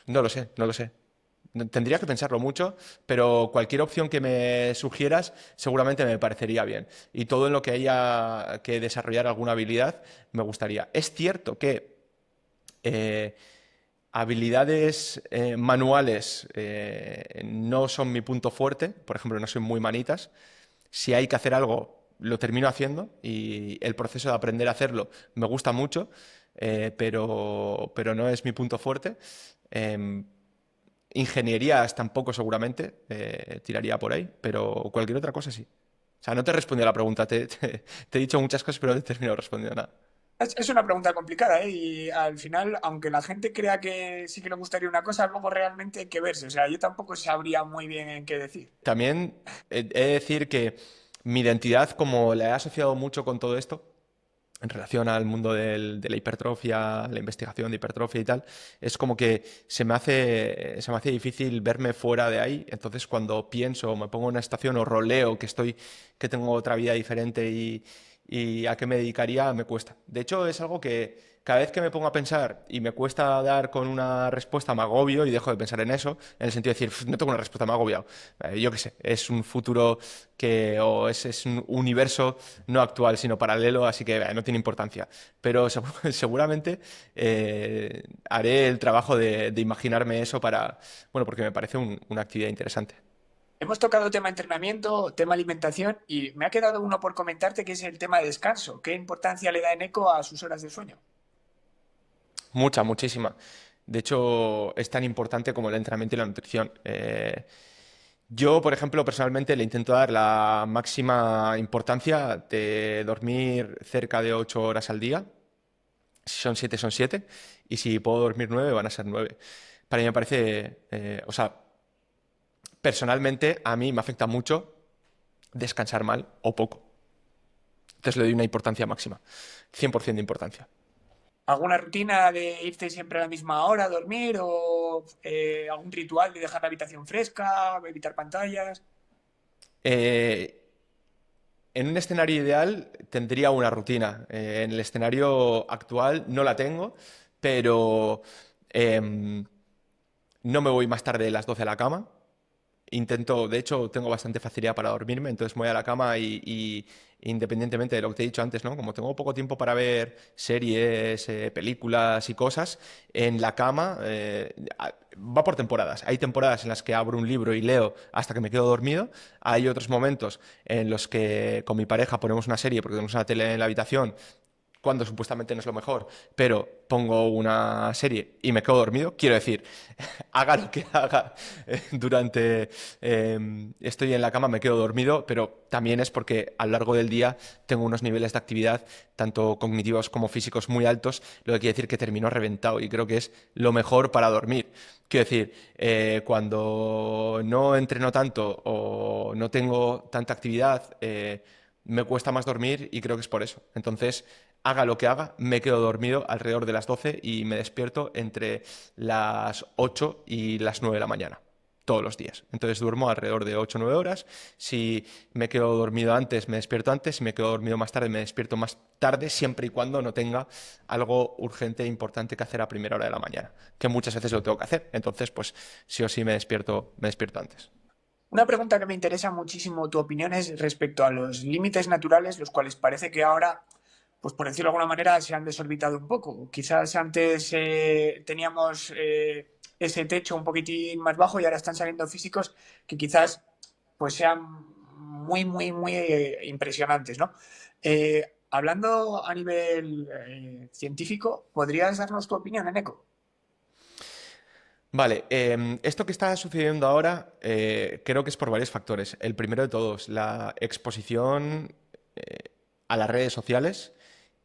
No lo sé, no lo sé. Tendría que pensarlo mucho, pero cualquier opción que me sugieras seguramente me parecería bien. Y todo en lo que haya que desarrollar alguna habilidad me gustaría. Es cierto que eh, habilidades manuales no son mi punto fuerte. Por ejemplo, no soy muy manitas. Si hay que hacer algo, lo termino haciendo y el proceso de aprender a hacerlo me gusta mucho, pero no es mi punto fuerte. Em, Ingenierías tampoco seguramente, tiraría por ahí, pero cualquier otra cosa sí. O sea, no te he respondido a la pregunta, te he dicho muchas cosas, pero no te he terminado respondiendo nada. Es una pregunta complicada, ¿eh? Y al final, aunque la gente crea que sí que le gustaría una cosa, luego realmente hay que verse. O sea, yo tampoco sabría muy bien en qué decir. También he de decir que mi identidad, como la he asociado mucho con todo esto, en relación al mundo de la hipertrofia, la investigación de hipertrofia y tal, es como que se me hace difícil verme fuera de ahí. Entonces, cuando pienso, me pongo en una situación o roleo que tengo otra vida diferente y a qué me dedicaría, me cuesta. De hecho, es algo que cada vez que me pongo a pensar y me cuesta dar con una respuesta, me agobio y dejo de pensar en eso, en el sentido de decir, no tengo una respuesta, me he agobiado. Yo qué sé, es un futuro o es un universo no actual, sino paralelo, así que no tiene importancia. Pero seguramente haré el trabajo de imaginarme eso bueno, porque me parece una actividad interesante. Hemos tocado tema entrenamiento, tema alimentación y me ha quedado uno por comentarte que es el tema de descanso. ¿Qué importancia le da Eneco a sus horas de sueño? Mucha, muchísima. De hecho, es tan importante como el entrenamiento y la nutrición. Yo, por ejemplo, personalmente le intento dar la máxima importancia de dormir cerca de 8 horas al día. Si son 7, son 7. Y si puedo dormir 9, van a ser 9. Para mí me parece, o sea, personalmente a mí me afecta mucho descansar mal o poco. Entonces le doy una importancia máxima, 100% de importancia. ¿Alguna rutina de irte siempre a la misma hora a dormir o algún ritual de dejar la habitación fresca, evitar pantallas? Eh, en un escenario ideal tendría una rutina. En el escenario actual no la tengo, pero em, no me voy más tarde de las 12 a la cama. Intento, de hecho, tengo bastante facilidad para dormirme, entonces me voy a la cama y independientemente de lo que te he dicho antes, ¿no? Como tengo poco tiempo para ver series, películas y cosas, en la cama va por temporadas. Hay temporadas en las que abro un libro y leo hasta que me quedo dormido. Hay otros momentos en los que con mi pareja ponemos una serie porque tenemos una tele en la habitación cuando supuestamente no es lo mejor, pero pongo una serie y me quedo dormido, quiero decir, haga lo que haga durante estoy en la cama, me quedo dormido, pero también es porque a lo largo del día tengo unos niveles de actividad, tanto cognitivos como físicos, muy altos, lo que quiere decir que termino reventado y creo que es lo mejor para dormir. Quiero decir, cuando no entreno tanto o no tengo tanta actividad, me cuesta más dormir y creo que es por eso. Entonces, haga lo que haga, me quedo dormido alrededor de las 12 y me despierto entre las 8 y las 9 de la mañana, todos los días. Entonces duermo alrededor de 8 o 9 horas. Si me quedo dormido antes, me despierto antes. Si me quedo dormido más tarde, me despierto más tarde, siempre y cuando no tenga algo urgente e importante que hacer a primera hora de la mañana, que muchas veces lo tengo que hacer. Entonces, pues sí o sí me despierto antes. Una pregunta que me interesa muchísimo tu opinión es respecto a los límites naturales, los cuales parece que ahora, pues por decirlo de alguna manera, se han desorbitado un poco. Quizás antes teníamos ese techo un poquitín más bajo y ahora están saliendo físicos que quizás pues sean muy, muy, muy impresionantes, ¿no? Hablando a nivel científico, ¿podrías darnos tu opinión, Eneco? Vale, esto que está sucediendo ahora creo que es por varios factores. El primero de todos, la exposición a las redes sociales,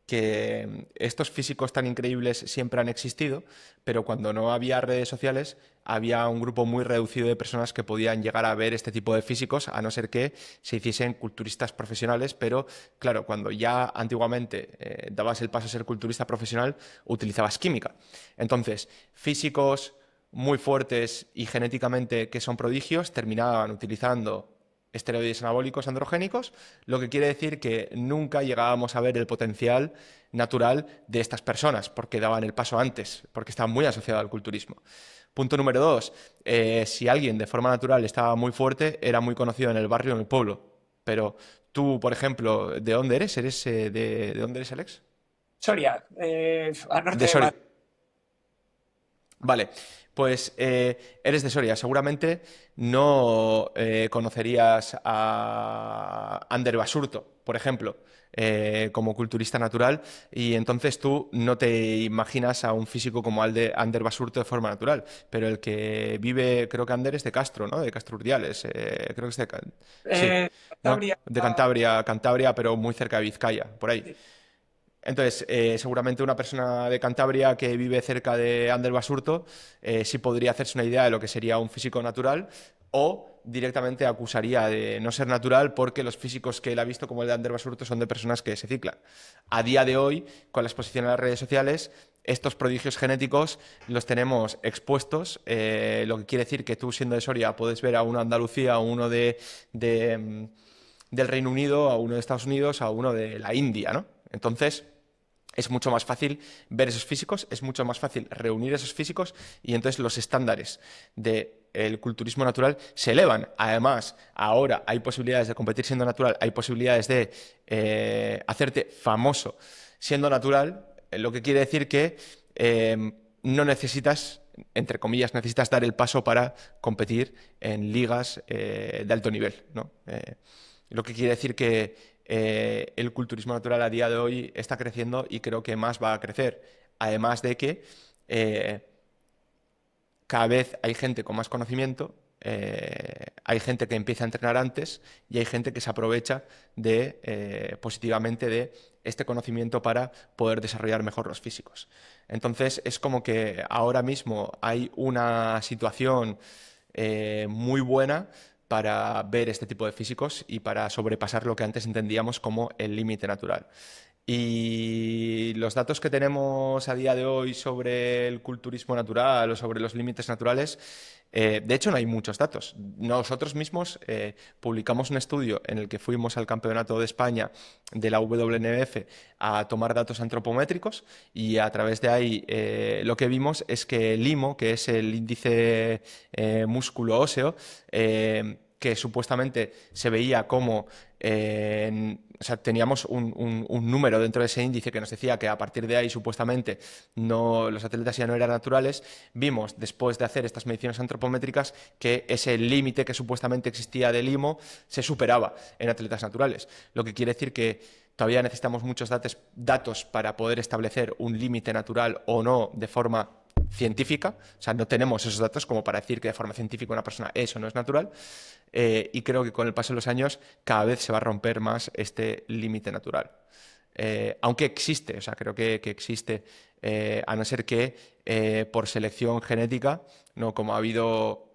que estos físicos tan increíbles siempre han existido, pero cuando no había redes sociales había un grupo muy reducido de personas que podían llegar a ver este tipo de físicos, a no ser que se hiciesen culturistas profesionales, pero claro, cuando ya antiguamente dabas el paso a ser culturista profesional, utilizabas química. Entonces, físicos muy fuertes y genéticamente que son prodigios terminaban utilizando esteroides anabólicos androgénicos, lo que quiere decir que nunca llegábamos a ver el potencial natural de estas personas, porque daban el paso antes, porque estaban muy asociados al culturismo. Punto número dos, si alguien de forma natural estaba muy fuerte, era muy conocido en el barrio o en el pueblo. Pero tú, por ejemplo, ¿de dónde eres? ¿Eres de dónde eres, Alex? Soria, al norte De de Soria. Madrid. Vale, pues eres de Soria. Seguramente no conocerías a Ander Basurto, por ejemplo, como culturista natural, y entonces tú no te imaginas a un físico como Ander Basurto de forma natural, pero el que vive, creo que Ander es de Castro, ¿no? De Castro Urdiales, creo que es de... Sí, ¿no? Cantabria, De Cantabria, Cantabria, pero muy cerca de Vizcaya, por ahí. Entonces, seguramente una persona de Cantabria que vive cerca de Ander Basurto sí podría hacerse una idea de lo que sería un físico natural, o directamente acusaría de no ser natural porque los físicos que él ha visto, como el de Ander Basurto, son de personas que se ciclan. A día de hoy, con la exposición a las redes sociales, estos prodigios genéticos los tenemos expuestos, lo que quiere decir que tú, siendo de Soria, puedes ver a uno de Andalucía, a uno del Reino Unido, a uno de Estados Unidos, a uno de la India, ¿no? Entonces, es mucho más fácil ver esos físicos, es mucho más fácil reunir esos físicos y entonces los estándares del culturismo natural se elevan. Además, ahora hay posibilidades de competir siendo natural, hay posibilidades de hacerte famoso siendo natural, lo que quiere decir que no necesitas, entre comillas, necesitas dar el paso para competir en ligas de alto nivel, ¿no? Lo que quiere decir que el culturismo natural a día de hoy está creciendo y creo que más va a crecer. Además de que cada vez hay gente con más conocimiento, hay gente que empieza a entrenar antes y hay gente que se aprovecha positivamente de este conocimiento para poder desarrollar mejor los físicos. Entonces es como que ahora mismo hay una situación muy buena para ver este tipo de físicos y para sobrepasar lo que antes entendíamos como el límite natural. Y los datos que tenemos a día de hoy sobre el culturismo natural o sobre los límites naturales, de hecho no hay muchos datos. Nosotros mismos publicamos un estudio en el que fuimos al Campeonato de España de la WNBF a tomar datos antropométricos y a través de ahí lo que vimos es que el IMO, que es el índice músculo óseo, que supuestamente se veía como o sea, teníamos un número dentro de ese índice que nos decía que a partir de ahí supuestamente los atletas ya no eran naturales. Vimos, después de hacer estas mediciones antropométricas, que ese límite que supuestamente existía del IMO se superaba en atletas naturales. Lo que quiere decir que todavía necesitamos muchos datos para poder establecer un límite natural o no de forma científica, o sea, no tenemos esos datos como para decir que de forma científica una persona es o no es natural, y creo que con el paso de los años cada vez se va a romper más este límite natural. Aunque existe, o sea, creo que existe, a no ser que por selección genética, ¿no? Como ha habido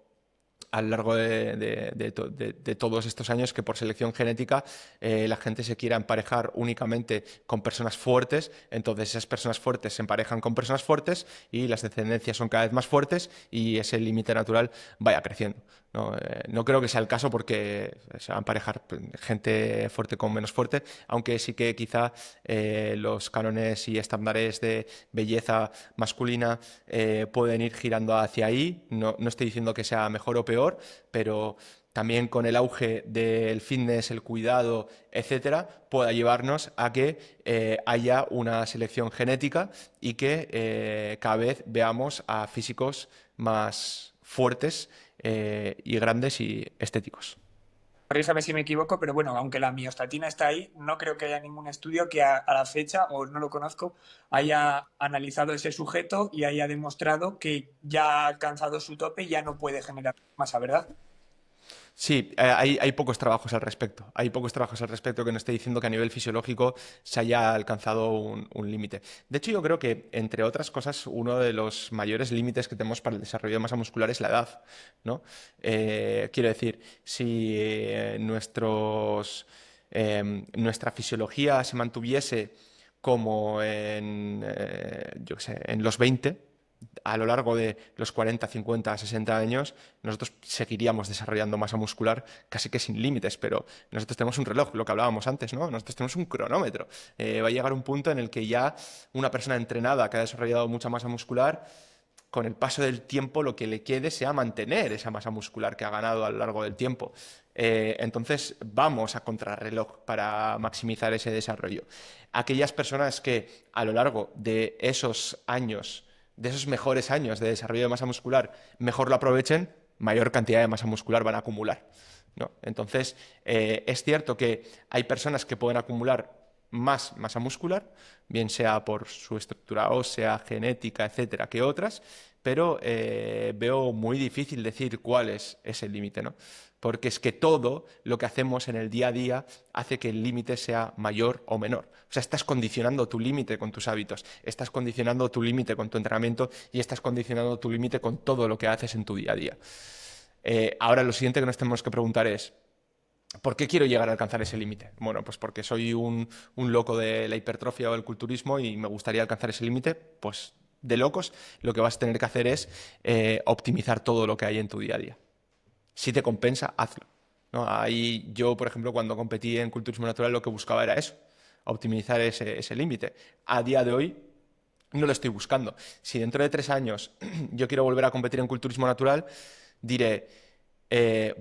a lo largo de todos estos años, que por selección genética la gente se quiera emparejar únicamente con personas fuertes, entonces esas personas fuertes se emparejan con personas fuertes y las descendencias son cada vez más fuertes y ese límite natural vaya creciendo. No creo que sea el caso porque se va a emparejar gente fuerte con menos fuerte, aunque sí que quizá los cánones y estándares de belleza masculina pueden ir girando hacia ahí. No estoy diciendo que sea mejor o peor, pero también con el auge del fitness, el cuidado, etcétera, pueda llevarnos a que haya una selección genética y que cada vez veamos a físicos más fuertes y grandes y estéticos. Corrígeme si me equivoco, pero bueno, aunque la miostatina está ahí, no creo que haya ningún estudio que a la fecha, o no lo conozco, haya analizado ese sujeto y haya demostrado que ya ha alcanzado su tope y ya no puede generar masa, ¿verdad? Sí, hay pocos trabajos al respecto. Hay pocos trabajos al respecto que nos esté diciendo que a nivel fisiológico se haya alcanzado un límite. De hecho, yo creo que, entre otras cosas, uno de los mayores límites que tenemos para el desarrollo de masa muscular es la edad, ¿no? Quiero decir, si nuestra fisiología se mantuviese como yo qué sé, en los 20, a lo largo de los 40, 50, 60 años, nosotros seguiríamos desarrollando masa muscular casi que sin límites, pero nosotros tenemos un reloj, lo que hablábamos antes, ¿no? Nosotros tenemos un cronómetro. Va a llegar un punto en el que ya una persona entrenada que ha desarrollado mucha masa muscular, con el paso del tiempo lo que le quede sea mantener esa masa muscular que ha ganado a lo largo del tiempo. Entonces vamos a contrarreloj para maximizar ese desarrollo. Aquellas personas que a lo largo de esos años, de esos mejores años de desarrollo de masa muscular, mejor lo aprovechen, mayor cantidad de masa muscular van a acumular, ¿no? Entonces, es cierto que hay personas que pueden acumular más masa muscular, bien sea por su estructura ósea, genética, etcétera, que otras, pero veo muy difícil decir cuál es ese límite, ¿no? Porque es que todo lo que hacemos en el día a día hace que el límite sea mayor o menor. O sea, estás condicionando tu límite con tus hábitos, estás condicionando tu límite con tu entrenamiento y estás condicionando tu límite con todo lo que haces en tu día a día. Ahora lo siguiente que nos tenemos que preguntar es, ¿por qué quiero llegar a alcanzar ese límite? Bueno, pues porque soy un loco de la hipertrofia o el culturismo y me gustaría alcanzar ese límite, pues de locos, lo que vas a tener que hacer es optimizar todo lo que hay en tu día a día. Si te compensa, hazlo, ¿no? Ahí yo, por ejemplo, cuando competí en culturismo natural, lo que buscaba era eso, optimizar ese límite. A día de hoy no lo estoy buscando. Si dentro de 3 años yo quiero volver a competir en culturismo natural, diré,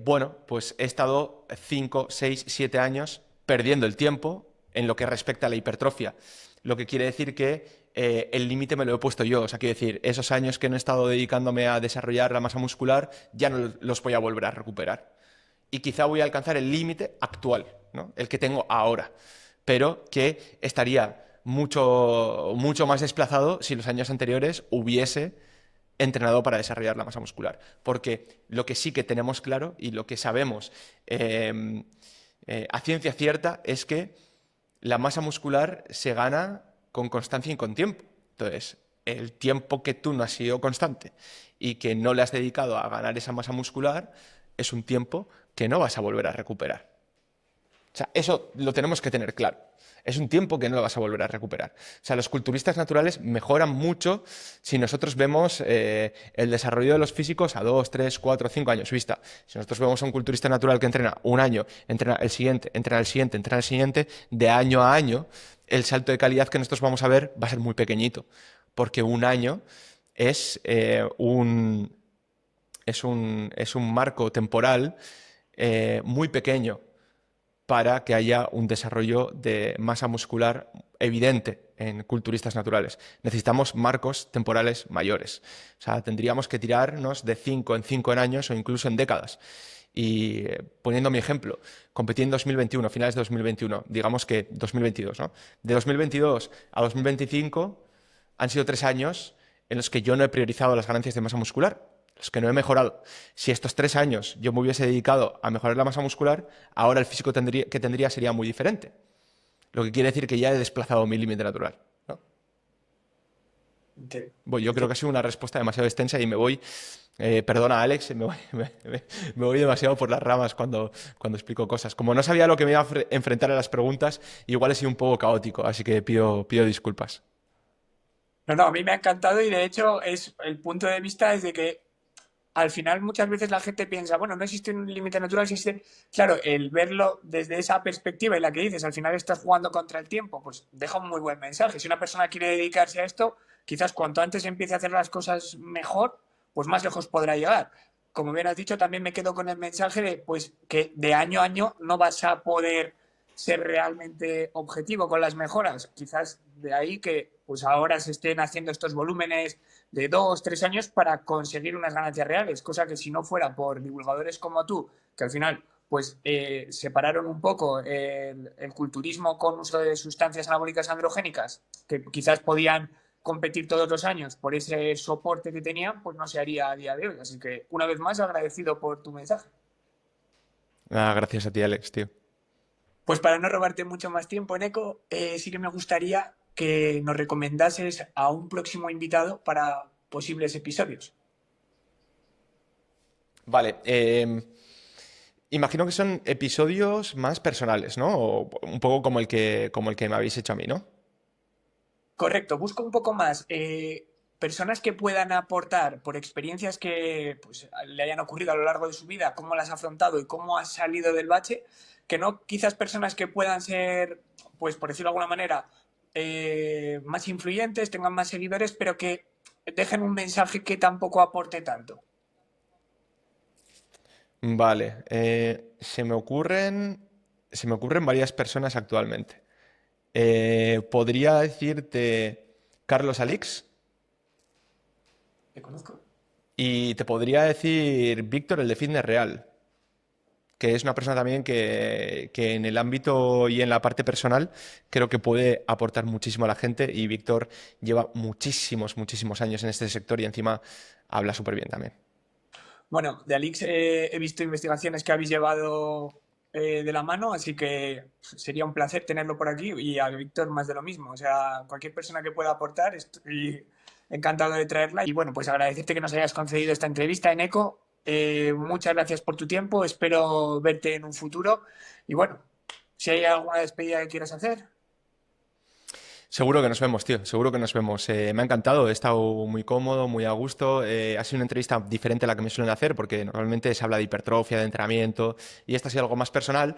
bueno, pues he estado 5, 6, 7 años perdiendo el tiempo en lo que respecta a la hipertrofia. Lo que quiere decir que el límite me lo he puesto yo. O sea, quiere decir, esos años que no he estado dedicándome a desarrollar la masa muscular, ya no los voy a volver a recuperar. Y quizá voy a alcanzar el límite actual, ¿no? El que tengo ahora, pero que estaría mucho, mucho más desplazado si los años anteriores hubiese entrenado para desarrollar la masa muscular. Porque lo que sí que tenemos claro y lo que sabemos a ciencia cierta es que la masa muscular se gana con constancia y con tiempo. Entonces, el tiempo que tú no has sido constante y que no le has dedicado a ganar esa masa muscular es un tiempo que no vas a volver a recuperar. O sea, eso lo tenemos que tener claro. Es un tiempo que no lo vas a volver a recuperar. O sea, los culturistas naturales mejoran mucho si nosotros vemos el desarrollo de los físicos a 2, 3, 4, 5 años vista. Si nosotros vemos a un culturista natural que entrena un año, entrena el siguiente, entrena el siguiente, entrena el siguiente, de año a año, el salto de calidad que nosotros vamos a ver va a ser muy pequeñito. Porque un año es, es un marco temporal muy pequeño para que haya un desarrollo de masa muscular evidente en culturistas naturales. Necesitamos marcos temporales mayores. O sea, tendríamos que tirarnos de 5 en 5 en años o incluso en décadas. Y poniendo mi ejemplo, competí en 2021, finales de 2021, digamos que 2022, ¿no? De 2022 a 2025 han sido 3 años en los que yo no he priorizado las ganancias de masa muscular, los que no he mejorado. Si estos 3 años yo me hubiese dedicado a mejorar la masa muscular, ahora el físico que tendría sería muy diferente. Lo que quiere decir que ya he desplazado mi límite natural, ¿no? Bueno, yo creo que ha sido una respuesta demasiado extensa y me voy, perdona Alex, me voy demasiado por las ramas cuando explico cosas. Como no sabía lo que me iba a enfrentar a las preguntas, igual he sido un poco caótico, así que pido disculpas. No, no, a mí me ha encantado y de hecho es el punto de vista es de que al final muchas veces la gente piensa, bueno, no existe un límite natural, existe, claro, el verlo desde esa perspectiva y la que dices, al final estás jugando contra el tiempo, pues deja un muy buen mensaje. Si una persona quiere dedicarse a esto, quizás cuanto antes empiece a hacer las cosas mejor, pues más lejos podrá llegar. Como bien has dicho, también me quedo con el mensaje de pues que de año a año no vas a poder ser realmente objetivo con las mejoras. Quizás de ahí que pues ahora se estén haciendo estos volúmenes de 2, 3 años para conseguir unas ganancias reales, cosa que si no fuera por divulgadores como tú, que al final pues separaron un poco el culturismo con uso de sustancias anabólicas androgénicas, que quizás podían competir todos los años por ese soporte que tenían, pues no se haría a día de hoy. Así que una vez más agradecido por tu mensaje. Ah, gracias a ti, Alex, tío. Pues para no robarte mucho más tiempo, Eneco, sí que me gustaría que nos recomendases a un próximo invitado para posibles episodios. Vale, imagino que son episodios más personales, ¿no? O un poco como el que me habéis hecho a mí, ¿no? Correcto, busco un poco más personas que puedan aportar por experiencias que pues, le hayan ocurrido a lo largo de su vida, cómo las ha afrontado y cómo ha salido del bache, que no quizás personas que puedan ser, pues por decirlo de alguna manera, más influyentes, tengan más seguidores, pero que dejen un mensaje que tampoco aporte tanto. Vale, se me ocurren varias personas actualmente. Podría decirte Carlos Alix ¿Te conozco? y te podría decir Víctor, el de Fitness Real, que es una persona también que en el ámbito y en la parte personal creo que puede aportar muchísimo a la gente y Víctor lleva muchísimos, muchísimos años en este sector y encima habla súper bien también. Bueno, de Alix he visto investigaciones que habéis llevado de la mano, así que sería un placer tenerlo por aquí y a Víctor más de lo mismo. O sea, cualquier persona que pueda aportar, estoy encantado de traerla. Y bueno, pues agradecerte que nos hayas concedido esta entrevista en ECO. Muchas gracias por tu tiempo, espero verte en un futuro y bueno, si hay alguna despedida que quieras hacer. Seguro que nos vemos, tío, seguro que nos vemos. Me ha encantado, he estado muy cómodo, muy a gusto. Ha sido una entrevista diferente a la que me suelen hacer porque normalmente se habla de hipertrofia, de entrenamiento y esta ha sido algo más personal.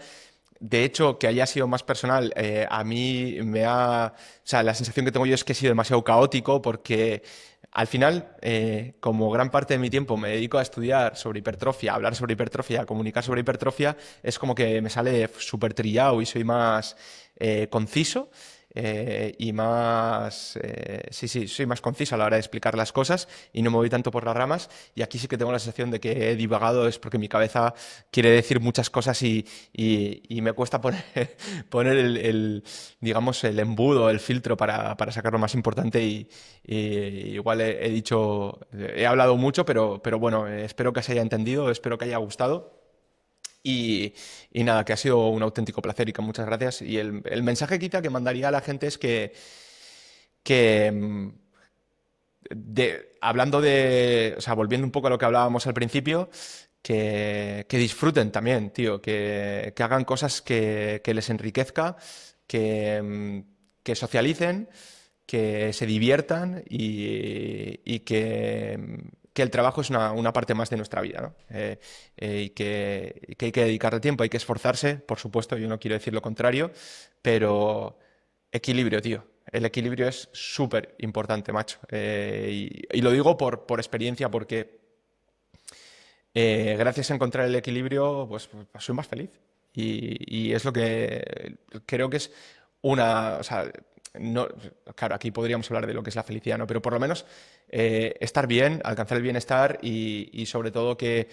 De hecho, que haya sido más personal, a mí me ha... O sea, la sensación que tengo yo es que he sido demasiado caótico porque al final, como gran parte de mi tiempo me dedico a estudiar sobre hipertrofia, a hablar sobre hipertrofia, a comunicar sobre hipertrofia, es como que me sale súper trillado y soy más conciso. Y más, sí, sí, soy más conciso a la hora de explicar las cosas y no me voy tanto por las ramas. Y aquí sí que tengo la sensación de que he divagado, es porque mi cabeza quiere decir muchas cosas y me cuesta poner, poner digamos, el embudo, el filtro para sacar lo más importante. Y igual he dicho, he hablado mucho, pero bueno, espero que se haya entendido, espero que haya gustado. Y, y nada, que ha sido un auténtico placer y que muchas gracias. Y el mensaje quizá que mandaría a la gente es que hablando de, o sea, volviendo un poco a lo que hablábamos al principio, que disfruten también, tío, que hagan cosas que les enriquezca, que socialicen, que se diviertan y que el trabajo es una parte más de nuestra vida, ¿no? Y que hay que dedicarle tiempo, hay que esforzarse, por supuesto, yo no quiero decir lo contrario, pero equilibrio, tío. El equilibrio es súper importante, macho. Y lo digo por experiencia, porque gracias a encontrar el equilibrio, pues soy más feliz. Y es lo que creo que es una... O sea, no, claro, aquí podríamos hablar de lo que es la felicidad, ¿no? Pero por lo menos estar bien, alcanzar el bienestar y sobre todo que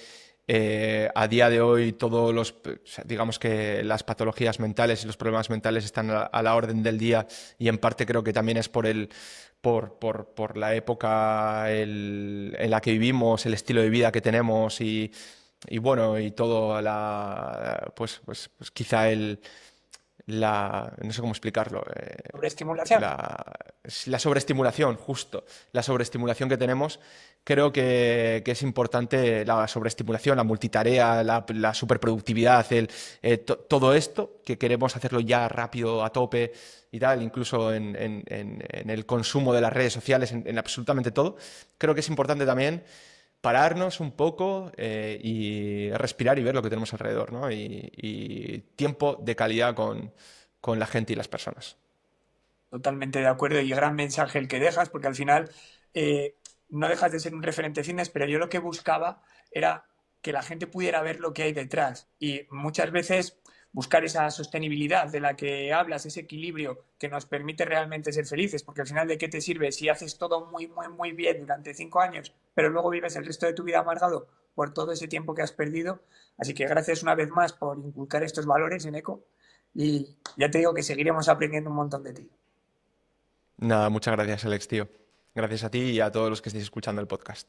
a día de hoy todos los, o sea, digamos que las patologías mentales y los problemas mentales están a la orden del día y en parte creo que también es por la época en la que vivimos, el estilo de vida que tenemos y bueno, y todo pues quizá no sé cómo explicarlo, Sobreestimulación. la sobreestimulación, justo, la sobreestimulación que tenemos, creo que es importante la sobreestimulación, la multitarea, la superproductividad, todo esto, que queremos hacerlo ya rápido, a tope y tal, incluso en el consumo de las redes sociales, en absolutamente todo, creo que es importante también pararnos un poco y respirar y ver lo que tenemos alrededor, ¿no? Y tiempo de calidad con la gente y las personas. Totalmente de acuerdo y gran mensaje el que dejas, porque al final eh, no dejas de ser un referente fitness, pero yo lo que buscaba era que la gente pudiera ver lo que hay detrás y muchas veces buscar esa sostenibilidad de la que hablas, ese equilibrio que nos permite realmente ser felices, porque al final de qué te sirve si haces todo muy, muy, muy bien durante 5 años, pero luego vives el resto de tu vida amargado por todo ese tiempo que has perdido. Así que gracias una vez más por inculcar estos valores en ECO y ya te digo que seguiremos aprendiendo un montón de ti. Nada, muchas gracias, Alex, tío. Gracias a ti y a todos los que estéis escuchando el podcast.